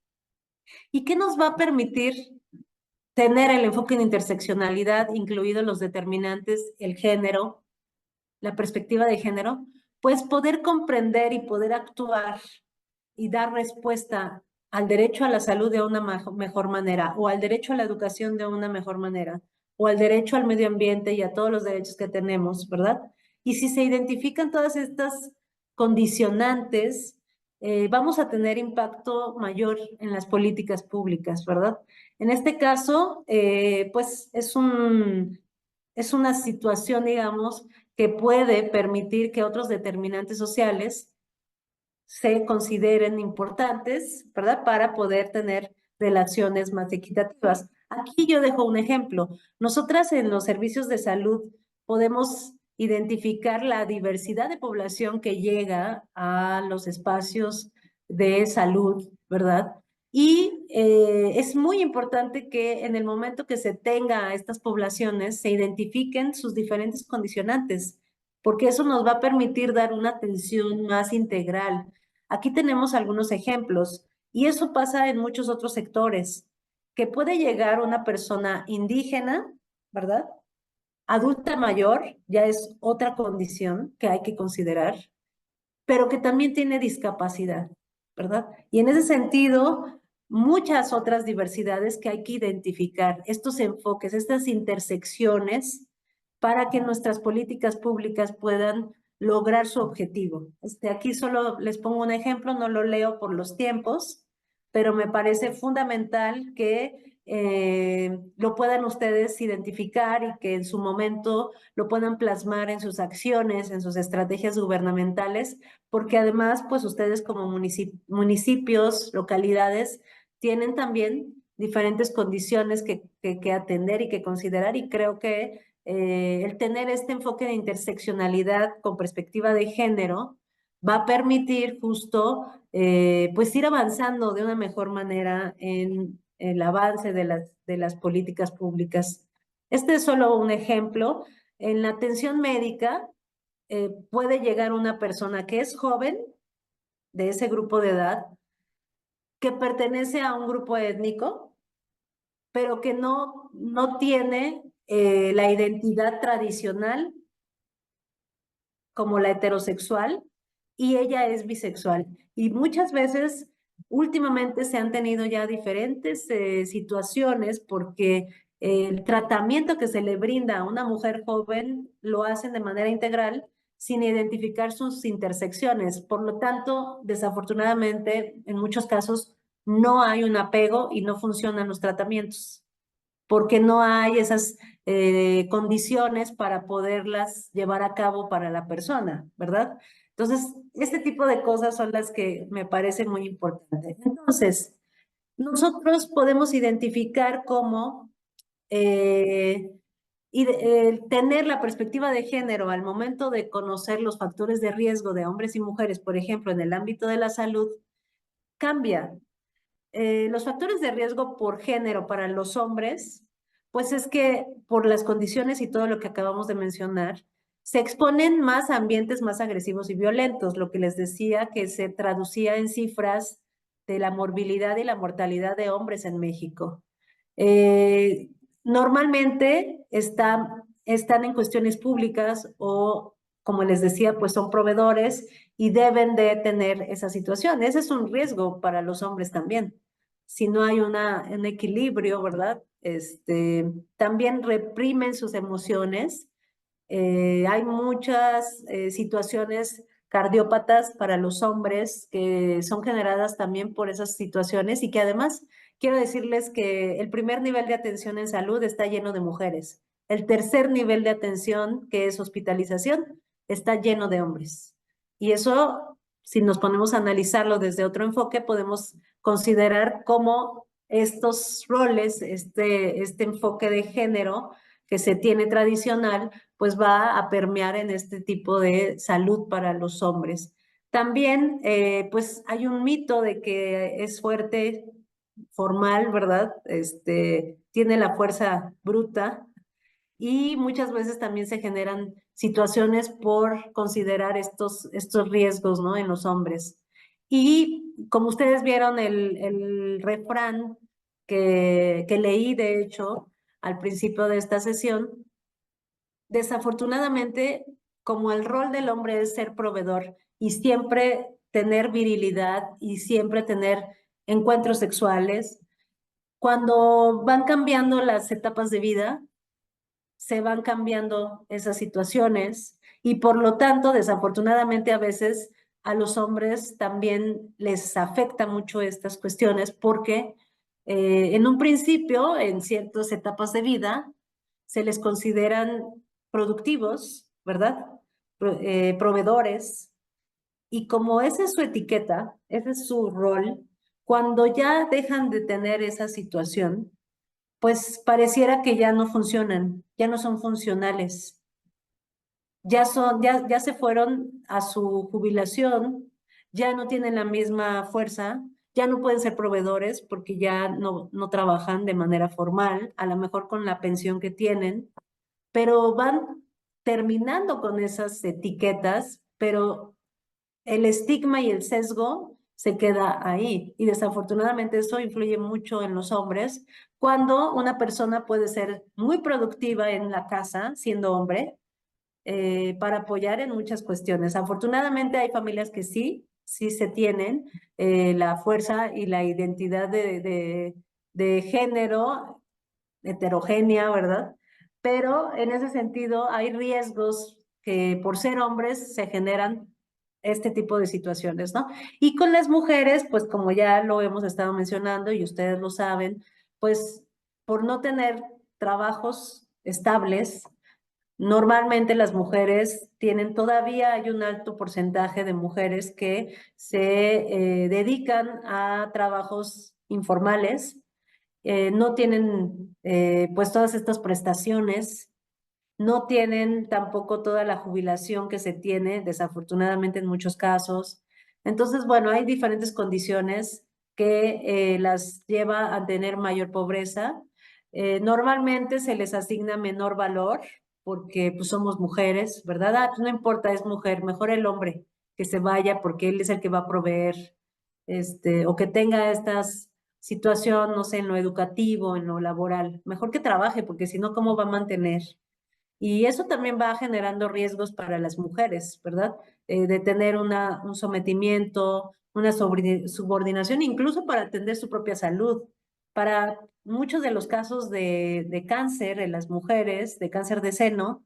¿Y qué nos va a permitir tener el enfoque de interseccionalidad, incluidos los determinantes, el género, la perspectiva de género? Pues poder comprender y poder actuar y dar respuesta al derecho a la salud de una mejor manera, o al derecho a la educación de una mejor manera, o al derecho al medio ambiente y a todos los derechos que tenemos, ¿verdad? Y si se identifican todas estas condicionantes, vamos a tener impacto mayor en las políticas públicas, ¿verdad? En este caso, pues es una situación, digamos, que puede permitir que otros determinantes sociales se consideren importantes, ¿verdad?, para poder tener relaciones más equitativas. Aquí yo dejo un ejemplo. Nosotras en los servicios de salud podemos identificar la diversidad de población que llega a los espacios de salud, ¿verdad? Y es muy importante que en el momento que se tenga a estas poblaciones se identifiquen sus diferentes condicionantes, porque eso nos va a permitir dar una atención más integral. Aquí tenemos algunos ejemplos y eso pasa en muchos otros sectores, que puede llegar una persona indígena, ¿verdad? Adulta mayor, ya es otra condición que hay que considerar, pero que también tiene discapacidad, ¿verdad? Y en ese sentido, muchas otras diversidades que hay que identificar, estos enfoques, estas intersecciones, para que nuestras políticas públicas puedan lograr su objetivo. Aquí solo les pongo un ejemplo, no lo leo por los tiempos, pero me parece fundamental que lo puedan ustedes identificar y que en su momento lo puedan plasmar en sus acciones, en sus estrategias gubernamentales, porque además, pues ustedes como municipios, localidades, tienen también diferentes condiciones que atender y que considerar, y creo que el tener este enfoque de interseccionalidad con perspectiva de género va a permitir justo pues ir avanzando de una mejor manera en el avance de las políticas públicas. Este es solo un ejemplo. En la atención médica puede llegar una persona que es joven, de ese grupo de edad, que pertenece a un grupo étnico, pero que no tiene la identidad tradicional como la heterosexual, y ella es bisexual. Y muchas veces, últimamente se han tenido ya diferentes situaciones porque el tratamiento que se le brinda a una mujer joven lo hacen de manera integral sin identificar sus intersecciones. Por lo tanto, desafortunadamente, en muchos casos no hay un apego y no funcionan los tratamientos porque no hay esas condiciones para poderlas llevar a cabo para la persona, ¿verdad? Entonces, este tipo de cosas son las que me parecen muy importantes. Entonces, nosotros podemos identificar cómo tener la perspectiva de género al momento de conocer los factores de riesgo de hombres y mujeres, por ejemplo, en el ámbito de la salud, cambia. Los factores de riesgo por género para los hombres, pues es que por las condiciones y todo lo que acabamos de mencionar, se exponen más a ambientes más agresivos y violentos, lo que les decía que se traducía en cifras de la morbilidad y la mortalidad de hombres en México. Eh, Normalmente están en cuestiones públicas o, como les decía, pues son proveedores y deben de tener esa situación. Ese es un riesgo para los hombres también. Si no hay un equilibrio, ¿verdad? También reprimen sus emociones. Hay muchas situaciones cardiópatas para los hombres que son generadas también por esas situaciones y que además quiero decirles que el primer nivel de atención en salud está lleno de mujeres. El tercer nivel de atención, que es hospitalización, está lleno de hombres. Y eso, si nos ponemos a analizarlo desde otro enfoque, podemos considerar cómo estos roles, este enfoque de género que se tiene tradicional, pues va a permear en este tipo de salud para los hombres. También, pues hay un mito de que es fuerte, formal, ¿verdad? Tiene la fuerza bruta y muchas veces también se generan situaciones por considerar estos riesgos, ¿no? En los hombres. Y como ustedes vieron el refrán que leí, de hecho, al principio de esta sesión, desafortunadamente, como el rol del hombre es ser proveedor y siempre tener virilidad y siempre tener encuentros sexuales, cuando van cambiando las etapas de vida, se van cambiando esas situaciones y por lo tanto, desafortunadamente a veces a los hombres también les afecta mucho estas cuestiones porque en un principio, en ciertas etapas de vida, se les consideran productivos, ¿verdad? Proveedores, y como esa es su etiqueta, ese es su rol, cuando ya dejan de tener esa situación, pues pareciera que ya no funcionan, ya no son funcionales, ya se fueron a su jubilación, ya no tienen la misma fuerza, ya no pueden ser proveedores porque ya no trabajan de manera formal, a lo mejor con la pensión que tienen, pero van terminando con esas etiquetas, pero el estigma y el sesgo se queda ahí. Y desafortunadamente eso influye mucho en los hombres, cuando una persona puede ser muy productiva en la casa, siendo hombre, para apoyar en muchas cuestiones. Afortunadamente hay familias que sí se tienen la fuerza y la identidad de género heterogénea, ¿verdad? Pero en ese sentido hay riesgos que por ser hombres se generan este tipo de situaciones, ¿no? Y con las mujeres, pues como ya lo hemos estado mencionando y ustedes lo saben, pues por no tener trabajos estables, normalmente las mujeres todavía hay un alto porcentaje de mujeres que se dedican a trabajos informales, no tienen pues todas estas prestaciones, no tienen tampoco toda la jubilación que se tiene, desafortunadamente en muchos casos. Entonces, bueno, hay diferentes condiciones que las lleva a tener mayor pobreza. Normalmente se les asigna menor valor porque pues somos mujeres, ¿verdad? Ah, pues no importa, es mujer, mejor el hombre que se vaya porque él es el que va a proveer, o que tenga estas situación, no sé, en lo educativo, en lo laboral. Mejor que trabaje, porque si no, ¿cómo va a mantener? Y eso también va generando riesgos para las mujeres, ¿verdad? De tener un sometimiento, una subordinación, incluso para atender su propia salud. Para muchos de los casos de cáncer en las mujeres, de cáncer de seno,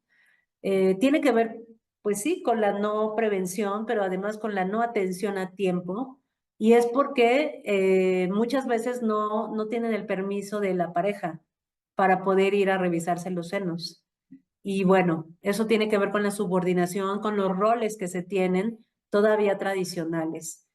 tiene que ver, pues sí, con la no prevención, pero además con la no atención a tiempo. Y es porque muchas veces no tienen el permiso de la pareja para poder ir a revisarse los senos. Y bueno, eso tiene que ver con la subordinación, con los roles que se tienen todavía tradicionales.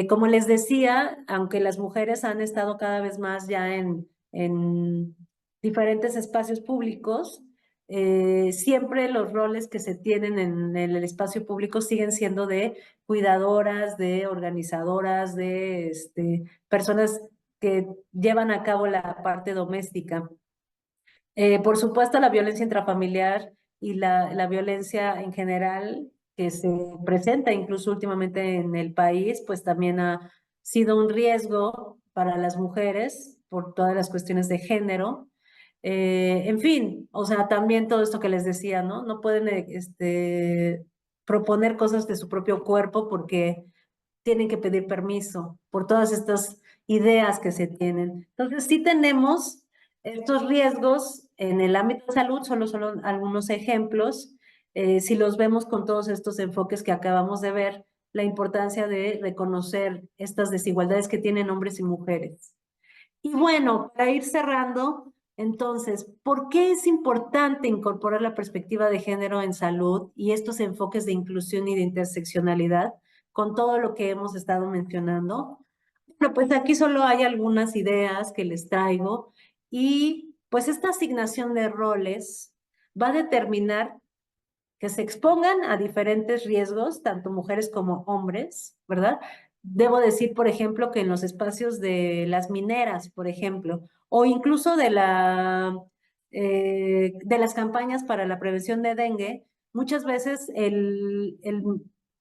Como les decía, aunque las mujeres han estado cada vez más ya en diferentes espacios públicos, siempre los roles que se tienen en el espacio público siguen siendo de cuidadoras, de organizadoras, de personas que llevan a cabo la parte doméstica. Por supuesto, la violencia intrafamiliar y la violencia en general que se presenta incluso últimamente en el país, pues también ha sido un riesgo para las mujeres por todas las cuestiones de género. En fin, o sea, también todo esto que les decía, ¿no? No pueden proponer cosas de su propio cuerpo porque tienen que pedir permiso por todas estas ideas que se tienen. Entonces, sí tenemos estos riesgos en el ámbito de salud, solo algunos ejemplos. Si los vemos con todos estos enfoques que acabamos de ver, la importancia de reconocer estas desigualdades que tienen hombres y mujeres. Y bueno, para ir cerrando, entonces, ¿por qué es importante incorporar la perspectiva de género en salud y estos enfoques de inclusión y de interseccionalidad con todo lo que hemos estado mencionando? Bueno, pues aquí solo hay algunas ideas que les traigo y pues esta asignación de roles va a determinar que se expongan a diferentes riesgos, tanto mujeres como hombres, ¿verdad? Debo decir, por ejemplo, que en los espacios de las mineras, por ejemplo, o incluso de las campañas para la prevención de dengue, muchas veces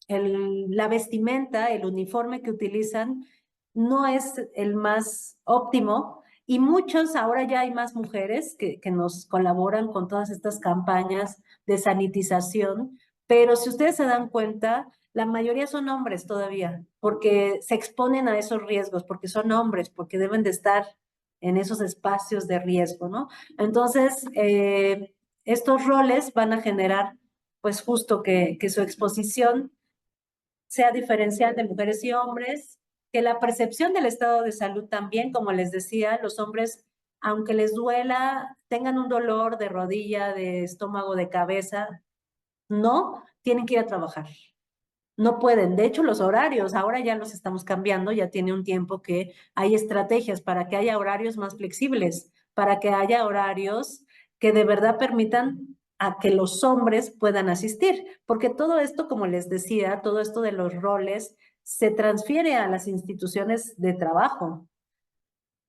la vestimenta, el uniforme que utilizan no es el más óptimo y ahora ya hay más mujeres que nos colaboran con todas estas campañas de sanitización, pero si ustedes se dan cuenta, la mayoría son hombres todavía, porque se exponen a esos riesgos, porque son hombres, porque deben de estar en esos espacios de riesgo, ¿no? Entonces, estos roles van a generar, pues justo que su exposición sea diferencial de mujeres y hombres, que la percepción del estado de salud también, como les decía, los hombres, aunque les duela, tengan un dolor de rodilla, de estómago, de cabeza, no tienen que ir a trabajar. No pueden. De hecho, los horarios, ahora ya los estamos cambiando, ya tiene un tiempo que hay estrategias para que haya horarios más flexibles, para que haya horarios que de verdad permitan a que los hombres puedan asistir, porque todo esto, como les decía, todo esto de los roles se transfiere a las instituciones de trabajo.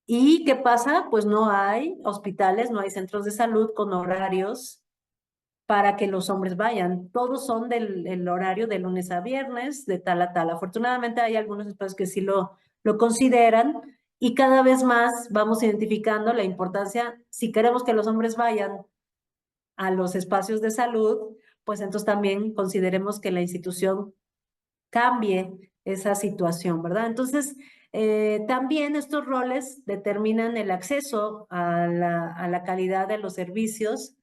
¿Y qué pasa? Pues no hay hospitales, no hay centros de salud con horarios para que los hombres vayan. Todos son del el horario de lunes a viernes, de tal a tal. Afortunadamente hay algunos espacios que sí lo consideran y cada vez más vamos identificando la importancia, si queremos que los hombres vayan a los espacios de salud, pues entonces también consideremos que la institución cambie esa situación, ¿verdad? Entonces, también estos roles determinan el acceso a la calidad de los servicios,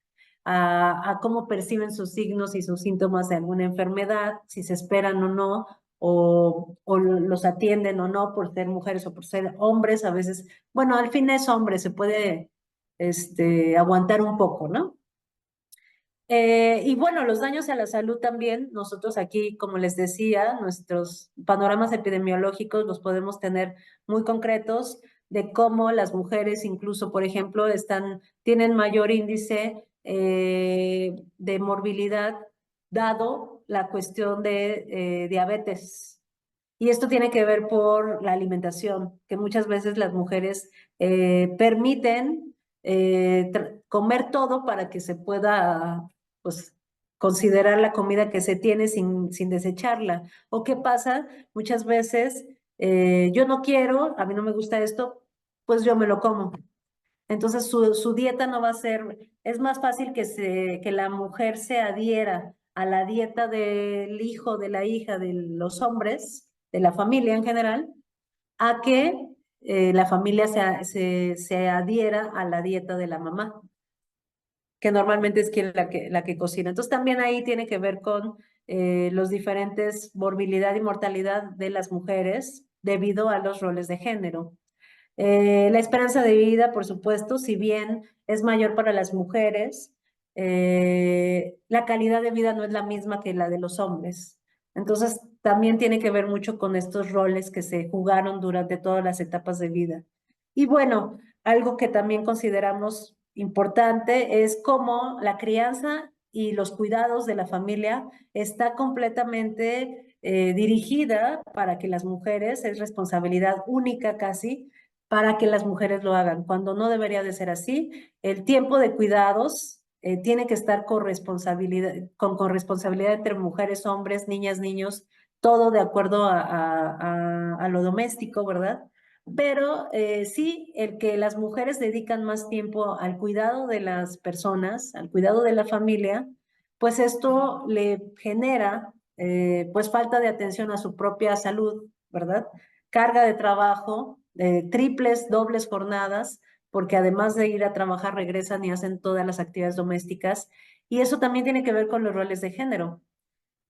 a cómo perciben sus signos y sus síntomas de alguna enfermedad, si se esperan o no, o los atienden o no por ser mujeres o por ser hombres. A veces, bueno, al fin es hombre, se puede aguantar un poco, ¿no? Y bueno, los daños a la salud también, nosotros aquí, como les decía, nuestros panoramas epidemiológicos los podemos tener muy concretos de cómo las mujeres incluso, por ejemplo, tienen mayor índice de morbilidad dado la cuestión de diabetes. Y esto tiene que ver por la alimentación, que muchas veces las mujeres permiten comer todo para que se pueda, pues, considerar la comida que se tiene sin desecharla. ¿O qué pasa? Muchas veces yo no quiero, a mí no me gusta esto, pues yo me lo como. Entonces su dieta no va a ser, es más fácil que la mujer se adhiera a la dieta del hijo, de la hija, de los hombres, de la familia en general, a que la familia se adhiera a la dieta de la mamá, que normalmente es la que cocina. Entonces también ahí tiene que ver con los diferentes morbilidad y mortalidad de las mujeres debido a los roles de género. La esperanza de vida, por supuesto, si bien es mayor para las mujeres, la calidad de vida no es la misma que la de los hombres. Entonces, también tiene que ver mucho con estos roles que se jugaron durante todas las etapas de vida. Y bueno, algo que también consideramos importante es cómo la crianza y los cuidados de la familia está completamente dirigida para que las mujeres, es responsabilidad única casi, para que las mujeres lo hagan, cuando no debería de ser así. El tiempo de cuidados tiene que estar con corresponsabilidad entre mujeres, hombres, niñas, niños, todo de acuerdo a lo doméstico, ¿verdad? Pero sí, el que las mujeres dedican más tiempo al cuidado de las personas, al cuidado de la familia, pues esto le genera pues falta de atención a su propia salud, ¿verdad? Carga de trabajo, triples, dobles jornadas, porque además de ir a trabajar regresan y hacen todas las actividades domésticas. Y eso también tiene que ver con los roles de género.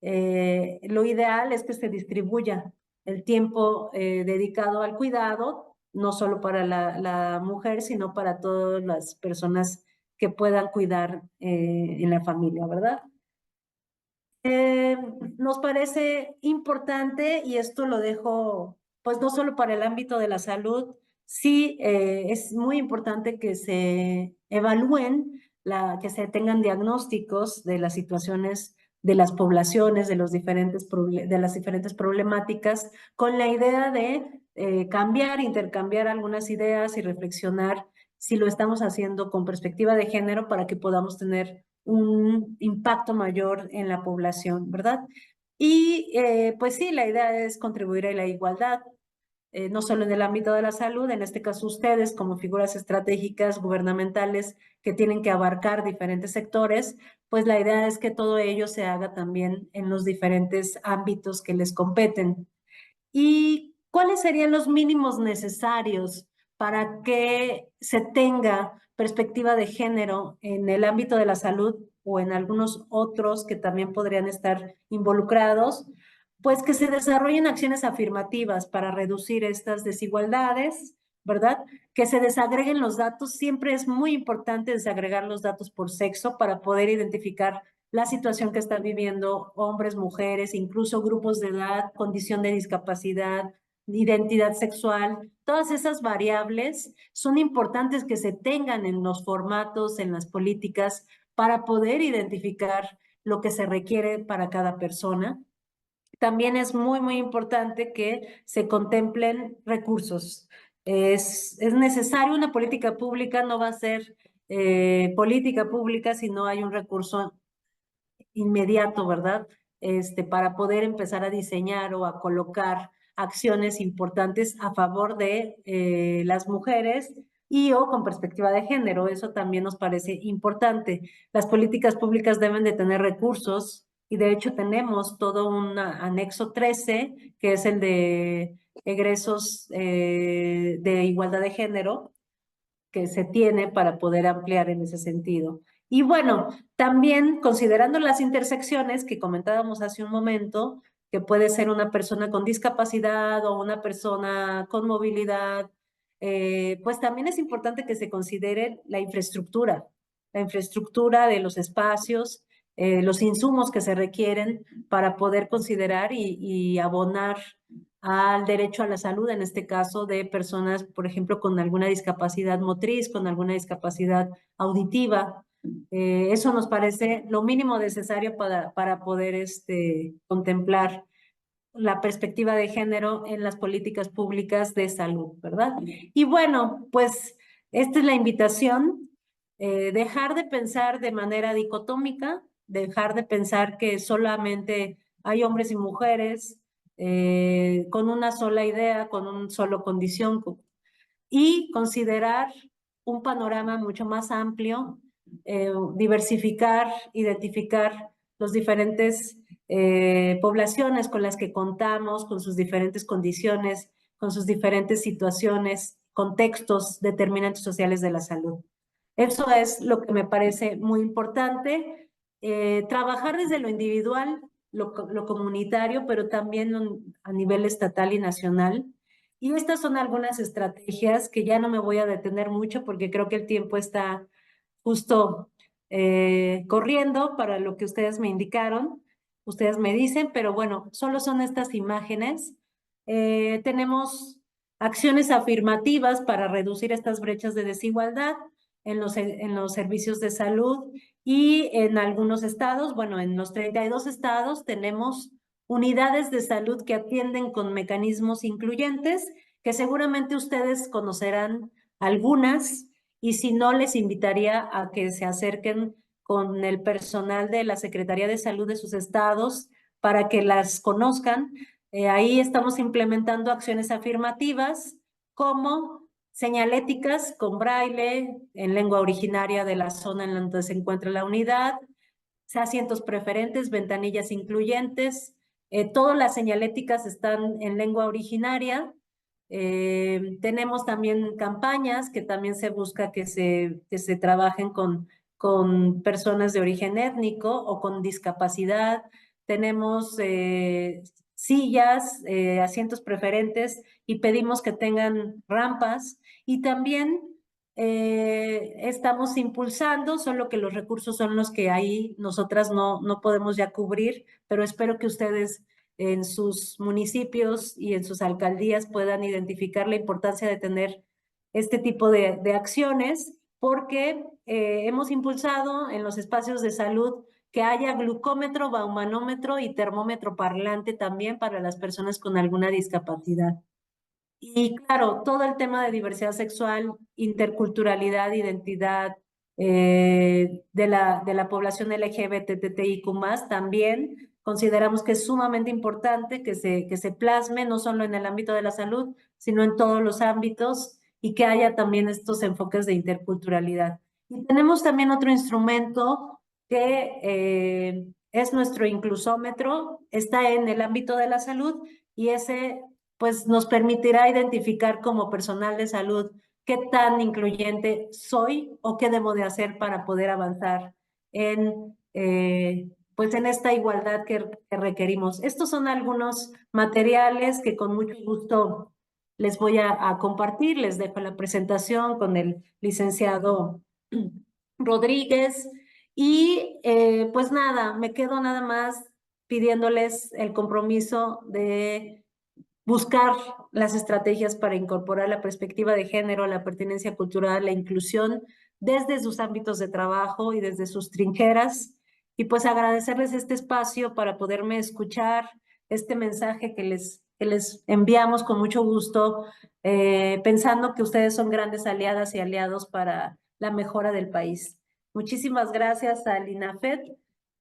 Lo ideal es que se distribuya el tiempo dedicado al cuidado, no solo para la mujer, sino para todas las personas que puedan cuidar en la familia, ¿verdad? Nos parece importante, y esto lo dejo, pues no solo para el ámbito de la salud, sí es muy importante que se evalúen, que se tengan diagnósticos de las situaciones de las poblaciones, de las diferentes problemáticas, con la idea de intercambiar algunas ideas y reflexionar si lo estamos haciendo con perspectiva de género para que podamos tener un impacto mayor en la población, ¿verdad? Y pues sí, la idea es contribuir a la igualdad, no solo en el ámbito de la salud, en este caso ustedes como figuras estratégicas gubernamentales que tienen que abarcar diferentes sectores, pues la idea es que todo ello se haga también en los diferentes ámbitos que les competen. ¿Y cuáles serían los mínimos necesarios para que se tenga perspectiva de género en el ámbito de la salud o en algunos otros que también podrían estar involucrados? Pues que se desarrollen acciones afirmativas para reducir estas desigualdades, ¿verdad? Que se desagreguen los datos. Siempre es muy importante desagregar los datos por sexo para poder identificar la situación que están viviendo hombres, mujeres, incluso grupos de edad, condición de discapacidad, identidad sexual. Todas esas variables son importantes que se tengan en los formatos, en las políticas, para poder identificar lo que se requiere para cada persona. También es muy, muy importante que se contemplen recursos. Es necesario una política pública, no va a ser política pública si no hay un recurso inmediato, ¿verdad? Para poder empezar a diseñar o a colocar acciones importantes a favor de las mujeres y o con perspectiva de género. Eso también nos parece importante. Las políticas públicas deben de tener recursos y de hecho tenemos todo un anexo 13, que es el de egresos de igualdad de género, que se tiene para poder ampliar en ese sentido. Y bueno, también considerando las intersecciones que comentábamos hace un momento, que puede ser una persona con discapacidad o una persona con movilidad, pues también es importante que se considere la infraestructura de los espacios, los insumos que se requieren para poder considerar y abonar al derecho a la salud, en este caso de personas, por ejemplo, con alguna discapacidad motriz, con alguna discapacidad auditiva. Eso nos parece lo mínimo necesario para poder contemplar la perspectiva de género en las políticas públicas de salud, ¿verdad? Y bueno, pues esta es la invitación, dejar de pensar de manera dicotómica, dejar de pensar que solamente hay hombres y mujeres con una sola idea, con una sola condición, y considerar un panorama mucho más amplio, diversificar, identificar los diferentes poblaciones con las que contamos, con sus diferentes condiciones, con sus diferentes situaciones, contextos determinantes sociales de la salud. Eso es lo que me parece muy importante, trabajar desde lo individual, lo comunitario, pero también a nivel estatal y nacional. Y estas son algunas estrategias que ya no me voy a detener mucho porque creo que el tiempo está justo corriendo para lo que ustedes me indicaron, ustedes me dicen, pero bueno, solo son estas imágenes. Tenemos acciones afirmativas para reducir estas brechas de desigualdad en los servicios de salud y en algunos estados, bueno, en los 32 estados tenemos unidades de salud que atienden con mecanismos incluyentes, que seguramente ustedes conocerán algunas, y si no, les invitaría a que se acerquen con el personal de la Secretaría de Salud de sus estados para que las conozcan. Ahí estamos implementando acciones afirmativas como señaléticas con braille en lengua originaria de la zona en donde se encuentra la unidad, asientos preferentes, ventanillas incluyentes. Todas las señaléticas están en lengua originaria. Tenemos también campañas que también se busca que se trabajen con personas de origen étnico o con discapacidad. Tenemos sillas, asientos preferentes y pedimos que tengan rampas. Y también estamos impulsando, solo que los recursos son los que ahí nosotras no podemos ya cubrir, pero espero que ustedes en sus municipios y en sus alcaldías puedan identificar la importancia de tener este tipo de acciones, porque hemos impulsado en los espacios de salud que haya glucómetro, baumanómetro y termómetro parlante también para las personas con alguna discapacidad. Y claro, todo el tema de diversidad sexual, interculturalidad, identidad de la población LGBTIQ+, también consideramos que es sumamente importante que se plasme no solo en el ámbito de la salud, sino en todos los ámbitos y que haya también estos enfoques de interculturalidad. Y tenemos también otro instrumento que es nuestro inclusómetro, está en el ámbito de la salud y ese pues nos permitirá identificar como personal de salud qué tan incluyente soy o qué debo de hacer para poder avanzar en, pues en esta igualdad que requerimos. Estos son algunos materiales que con mucho gusto les voy a compartir. Les dejo la presentación con el licenciado Rodríguez. Y pues nada, me quedo nada más pidiéndoles el compromiso de buscar las estrategias para incorporar la perspectiva de género, la pertenencia cultural, la inclusión desde sus ámbitos de trabajo y desde sus trincheras. Y pues agradecerles este espacio para poderme escuchar este mensaje que les enviamos con mucho gusto, pensando que ustedes son grandes aliadas y aliados para la mejora del país. Muchísimas gracias al INAFED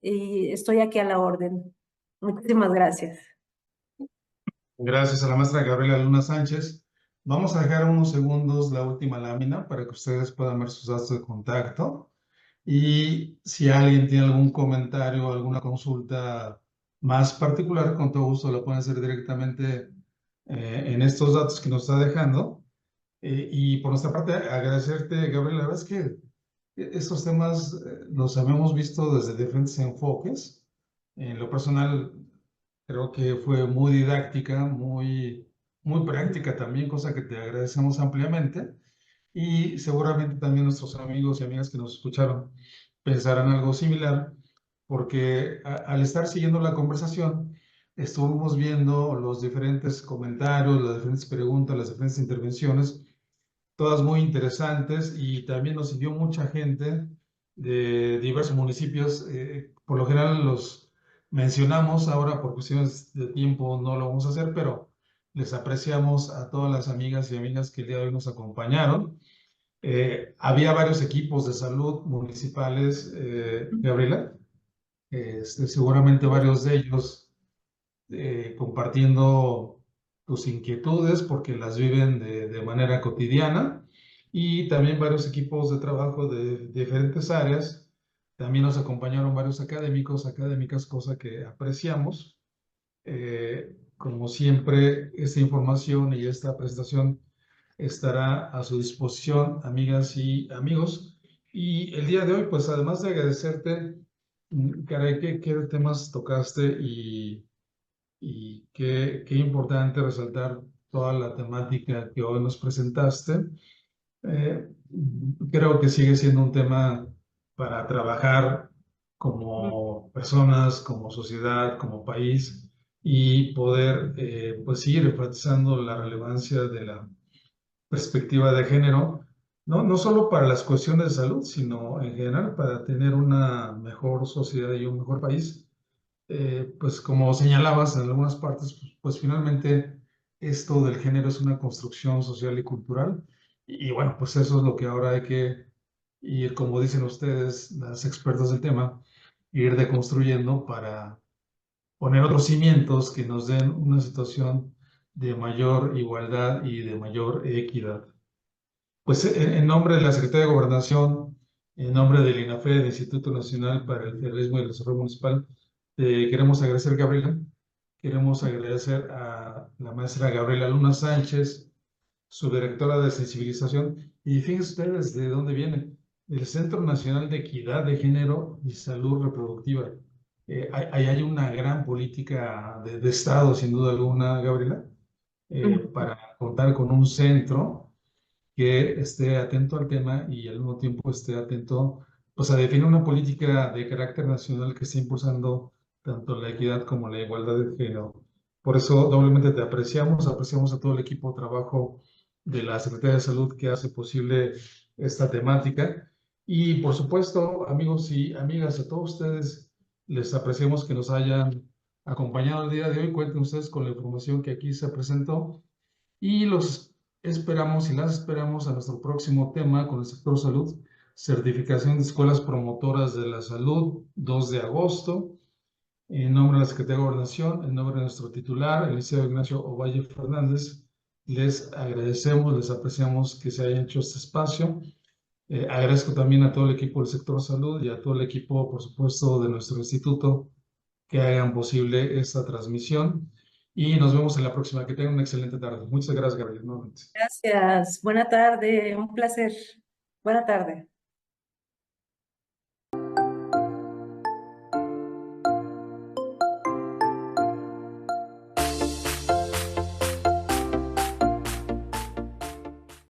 y estoy aquí a la orden. Muchísimas gracias. Gracias a la maestra Gabriela Luna Sánchez. Vamos a dejar unos segundos la última lámina para que ustedes puedan ver sus datos de contacto. Y si alguien tiene algún comentario o alguna consulta más particular, con todo gusto la pueden hacer directamente en estos datos que nos está dejando. Y por nuestra parte, agradecerte, Gabriela. La verdad es que estos temas los habíamos visto desde diferentes enfoques. En lo personal, creo que fue muy didáctica, muy práctica también, cosa que te agradecemos ampliamente. Y seguramente también nuestros amigos y amigas que nos escucharon pensarán algo similar, porque al estar siguiendo la conversación, estuvimos viendo los diferentes comentarios, las diferentes preguntas, las diferentes intervenciones, todas muy interesantes, y también nos siguió mucha gente de diversos municipios. Por lo general los mencionamos, ahora por cuestiones de tiempo no lo vamos a hacer, pero les apreciamos a todas las amigas y amigas que el día de hoy nos acompañaron. Había varios equipos de salud municipales, Gabriela, seguramente varios de ellos compartiendo tus inquietudes porque las viven de manera cotidiana, y también varios equipos de trabajo de diferentes áreas. También nos acompañaron varios académicos, académicas, cosa que apreciamos. Como siempre, esta información y esta presentación estará a su disposición, amigas y amigos. Y el día de hoy, pues además de agradecerte, caray, qué temas tocaste, y qué importante resaltar toda la temática que hoy nos presentaste. Eh, Creo que sigue siendo un tema para trabajar como personas, como sociedad, como país, y poder pues seguir enfatizando la relevancia de la perspectiva de género, no solo para las cuestiones de salud, sino en general para tener una mejor sociedad y un mejor país. Pues como señalabas en algunas partes, pues finalmente esto del género es una construcción social y cultural. Y bueno, pues eso es lo que ahora hay que ir, como dicen ustedes, las expertas del tema, ir deconstruyendo para poner otros cimientos que nos den una situación de mayor igualdad y de mayor equidad. Pues en nombre de la Secretaría de Gobernación, en nombre del INAFE, del Instituto Nacional para el Federalismo y el Desarrollo Municipal, queremos agradecer, Gabriela. Queremos agradecer a la maestra Gabriela Luna Sánchez, su directora de sensibilización. Y fíjense ustedes de dónde viene: del Centro Nacional de Equidad de Género y Salud Reproductiva. Ahí hay una gran política de Estado, sin duda alguna, Gabriela, para contar con un centro que esté atento al tema y al mismo tiempo esté atento, pues, a definir una política de carácter nacional que esté impulsando tanto la equidad como la igualdad de género. Por eso doblemente te apreciamos, apreciamos a todo el equipo de trabajo de la Secretaría de Salud que hace posible esta temática. Y por supuesto, amigos y amigas, a todos ustedes les apreciamos que nos hayan acompañado el día de hoy. Cuenten ustedes con la información que aquí se presentó, y los esperamos y las esperamos a nuestro próximo tema con el sector salud: certificación de escuelas promotoras de la salud, 2 de agosto. En nombre de la Secretaría de Gobernación, en nombre de nuestro titular, el licenciado Ignacio Ovalle Fernández, les agradecemos, les apreciamos que se haya hecho este espacio. Agradezco también a todo el equipo del sector salud y a todo el equipo, por supuesto, de nuestro instituto, que hagan posible esta transmisión. Y nos vemos en la próxima. Que tengan una excelente tarde. Muchas gracias, Gabriel, nuevamente. Gracias. Buena tarde. Un placer. Buena tarde.